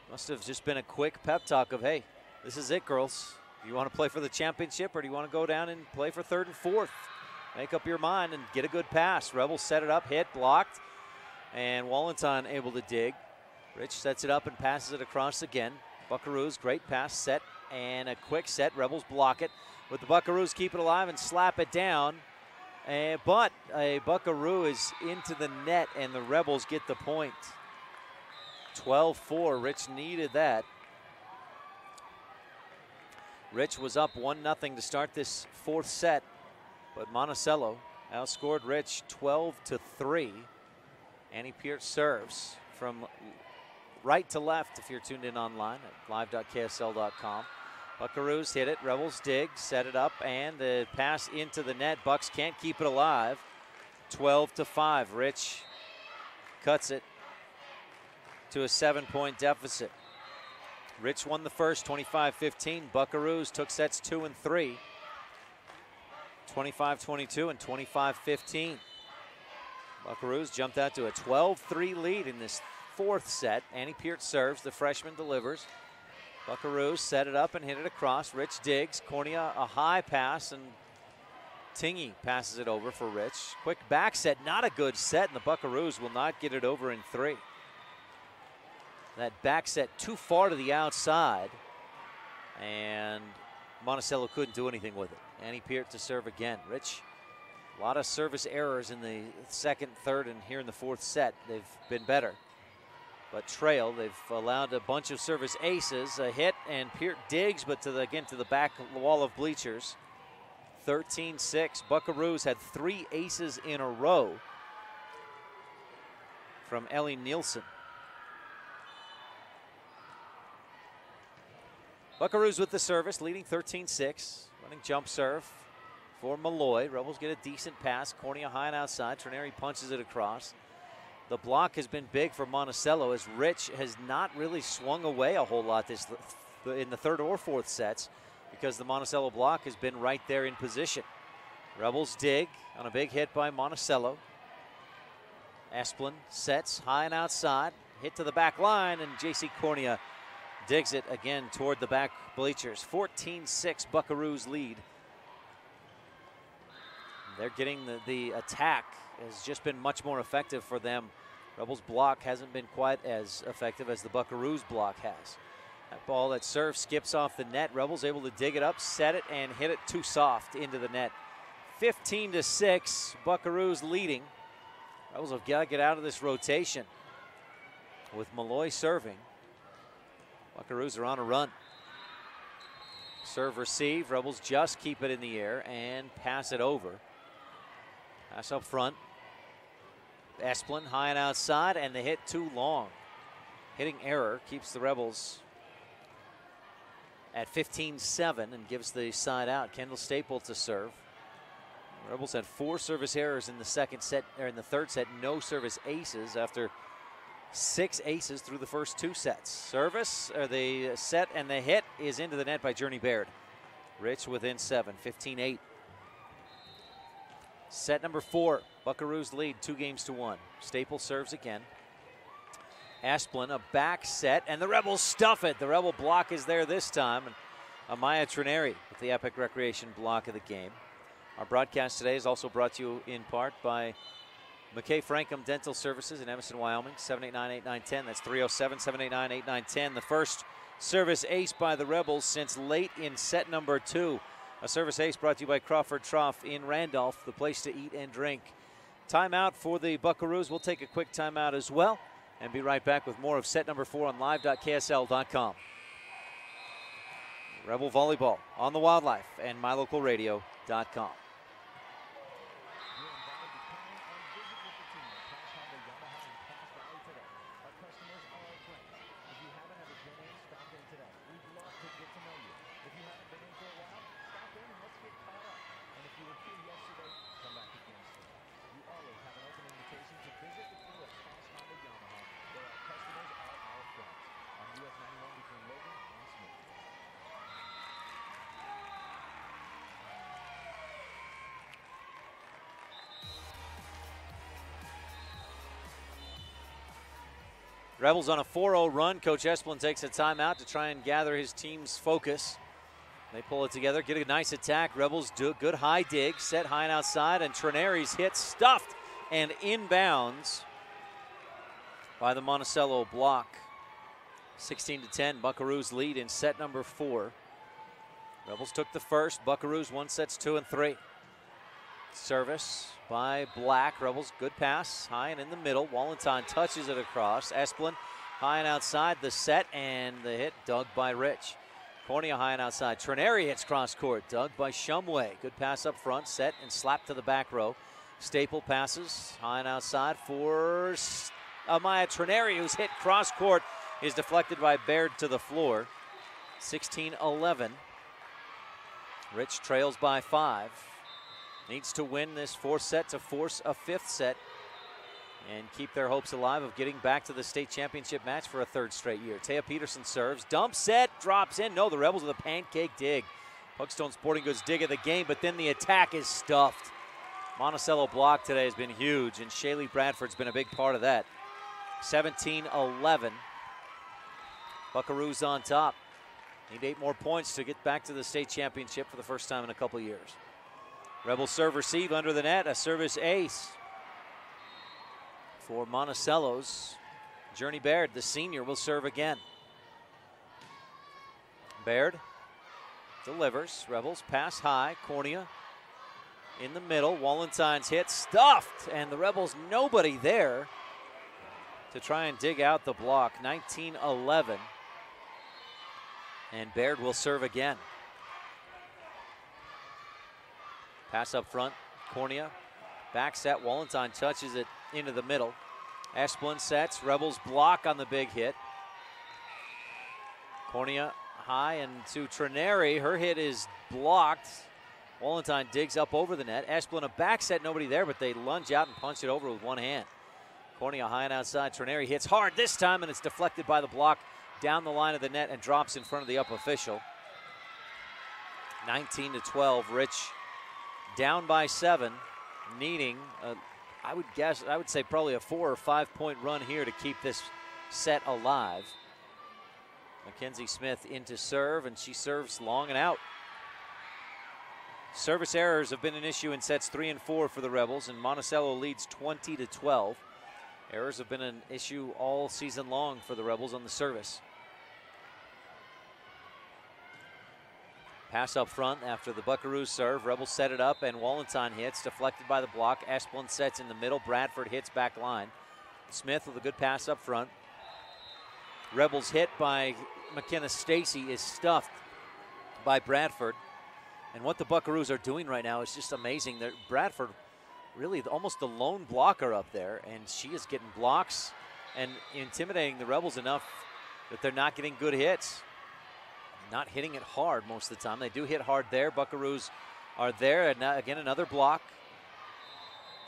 Must have just been a quick pep talk of, hey, this is it, girls. Do you want to play for the championship or do you want to go down and play for third and fourth? Make up your mind and get a good pass. Rebels set it up, hit, blocked, and Wallenton able to dig. Rich sets it up and passes it across again. Buckaroos, great pass, set, and a quick set. Rebels block it. With the Buckaroos keep it alive and slap it down. But a Buckaroo is into the net, and the Rebels get the point. 12-4. Rich needed that. Rich was up 1-0 to start this fourth set, but Monticello outscored Rich 12-3. Annie Peart serves from right to left if you're tuned in online at live.ksl.com. Buckaroos hit it, Rebels dig, set it up, and the pass into the net. Bucks can't keep it alive. 12-5. Rich cuts it to a 7-point deficit. Rich won the first, 25-15. Buckaroos took sets 2 and 3. 25-22 and 25-15. Buckaroos jumped out to a 12-3 lead in this fourth set. Annie Peart serves, the freshman delivers. Buckaroos set it up and hit it across. Rich digs. Cornea a high pass, and Tingy passes it over for Rich. Quick back set, not a good set, and the Buckaroos will not get it over in 3. That back set too far to the outside, and Monticello couldn't do anything with it. Annie Peart to serve again. Rich, a lot of service errors in the second, third, and here in the fourth set. They've been better. But trail, they've allowed a bunch of service aces, a hit, and Peart digs, but to the back wall of bleachers. 13-6. Buckaroos had 3 aces in a row from Ellie Nielsen. Buckaroos with the service, leading 13-6. Running jump serve for Malloy. Rebels get a decent pass. Cornea high and outside. Trineri punches it across. The block has been big for Monticello, as Rich has not really swung away a whole lot in the third or fourth sets, because the Monticello block has been right there in position. Rebels dig on a big hit by Monticello. Esplin sets high and outside. Hit to the back line, and J.C. Cornea digs it again toward the back bleachers. 14-6 Buckaroos lead. They're getting the attack has just been much more effective for them. Rebels block hasn't been quite as effective as the Buckaroos block has. That ball that serve skips off the net. Rebels able to dig it up, set it, and hit it too soft into the net. 15-6, Buckaroos leading. Rebels have got to get out of this rotation with Malloy serving. Buckaroos are on a run. Serve receive. Rebels just keep it in the air and pass it over. Pass up front. Esplin high and outside, and the hit too long. Hitting error keeps the Rebels at 15-7 and gives the side out. Kendall Staple to serve. The Rebels had 4 service errors in the second set, or in the third set. No service aces after 6 aces through the first 2 sets. Service, or the set, and the hit is into the net by Journey Baird. Rich within 7, 15-8. Set number 4, Buckaroos lead 2-1. Staple serves again. Esplin, a back set, and the Rebels stuff it. The Rebel block is there this time. And Amaya Trineri with the Epic Recreation block of the game. Our broadcast today is also brought to you in part by McKay Frankham Dental Services in Evanston, Wyoming. 789-8910. That's 307-789-8910. The first service ace by the Rebels since late in set number 2. A service ace brought to you by Crawford Trough in Randolph, the place to eat and drink. Timeout for the Buckaroos. We'll take a quick timeout as well and be right back with more of set number 4 on live.ksl.com. Rebel Volleyball on the Wildlife and mylocalradio.com. Rebels on a 4-0 run. Coach Esplin takes a timeout to try and gather his team's focus. They pull it together, get a nice attack. Rebels do a good high dig, set high and outside, and Trineri's hit stuffed and inbounds by the Monticello block. 16-10, Buckaroos lead in set number 4. Rebels took the first, Buckaroos won sets 2 and 3. Service by Black. Rebels, good pass, high and in the middle. Wallenstein touches it across. Esplin high and outside the set, and the hit dug by Rich. Cornea high and outside. Trineri hits cross court, dug by Shumway. Good pass up front, set and slapped to the back row. Staple passes high and outside for Amaya Trineri, who's hit cross court, is deflected by Baird to the floor. 16-11. Rich trails by 5. Needs to win this 4th set to force a 5th set and keep their hopes alive of getting back to the state championship match for a 3rd straight year. Taya Peterson serves, dump set, drops in. No, the Rebels with a pancake dig. Puckstone Sporting Goods dig of the game, but then the attack is stuffed. Monticello block today has been huge, and Shaylee Bradford's been a big part of that. 17-11. Buckaroos on top. Need 8 more points to get back to the state championship for the first time in a couple years. Rebels serve receive under the net, a service ace for Monticello's Journey Baird, the senior, will serve again. Baird delivers. Rebels pass high. Cornea in the middle. Wallenstein's hit stuffed, and the Rebels nobody there to try and dig out the block. 19-11, and Baird will serve again. Pass up front. Cornea back set. Wallenstein touches it into the middle. Esplin sets. Rebels block on the big hit. Cornea high and to Trineri. Her hit is blocked. Wallenstein digs up over the net. Esplin a back set. Nobody there, but they lunge out and punch it over with one hand. Cornea high and outside. Trineri hits hard this time, and it's deflected by the block down the line of the net and drops in front of the up official. 19-12. Rich down by 7, needing I would say probably a 4 or 5 point run here to keep this set alive. Mackenzie Smith into serve, and she serves long and out. Service errors have been an issue in sets 3 and 4 for the Rebels, and Monticello leads 20-12. Errors have been an issue all season long for the Rebels on the service. Pass up front after the Buckaroos serve. Rebels set it up, and Wallenstein hits, deflected by the block. Esplin sets in the middle. Bradford hits back line. Smith with a good pass up front. Rebels hit by McKenna Stacy is stuffed by Bradford. And what the Buckaroos are doing right now is just amazing. Bradford really almost the lone blocker up there, and she is getting blocks and intimidating the Rebels enough that they're not getting good hits. Not hitting it hard most of the time. They do hit hard there. Buckaroos are there, and again another block.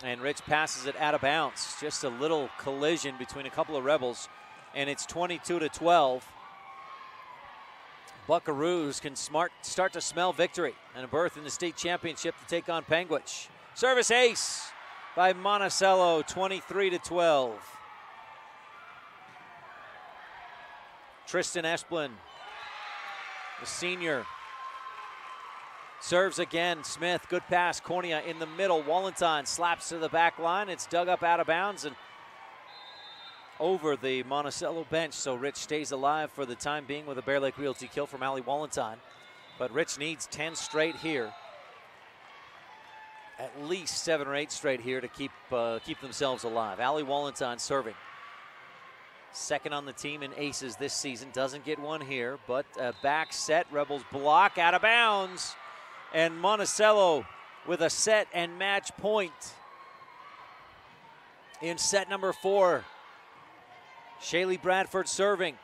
And Rich passes it out of bounds. Just a little collision between a couple of Rebels, and it's 22-12. Buckaroos can start to smell victory and a berth in the state championship to take on Panguitch. Service ace by Monticello, 23-12. Tristan Esplin, the senior, serves again. Smith, good pass. Cornea in the middle. Wallenstein slaps to the back line. It's dug up out of bounds and over the Monticello bench, so Rich stays alive for the time being with a Bear Lake Realty kill from Allie Wallenstein. But Rich needs 10 straight here. At least 7 or 8 straight here to keep themselves alive. Allie Wallenstein serving. Second on the team in aces this season. Doesn't get one here, but a back set. Rebels block out of bounds. And Monticello with a set and match point in set number 4. Shaylee Bradford serving.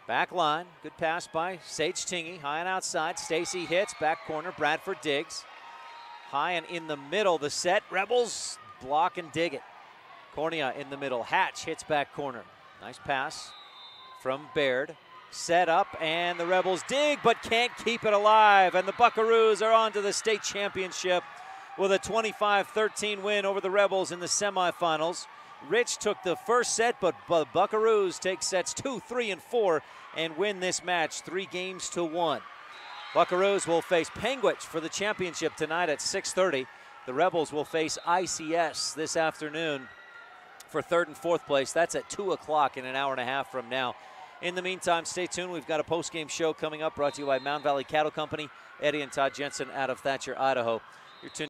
Back line. Good pass by Sage Tingy. High and outside. Stacy hits. Back corner. Bradford digs. High and in the middle. The set. Rebels block and dig it. Cornea in the middle. Hatch hits back corner. Nice pass from Baird. Set up, and the Rebels dig, but can't keep it alive. And the Buckaroos are on to the state championship with a 25-13 win over the Rebels in the semifinals. Rich took the first set, but Buckaroos take sets 2, 3, and 4 and win this match 3-1. Buckaroos will face Penguich for the championship tonight at 6:30. The Rebels will face ICS this afternoon for 3rd and 4th place. That's at 2 o'clock in an hour and a half from now. In the meantime, stay tuned. We've got a post-game show coming up brought to you by Mound Valley Cattle Company. Eddie and Todd Jensen out of Thatcher, Idaho. You're tuned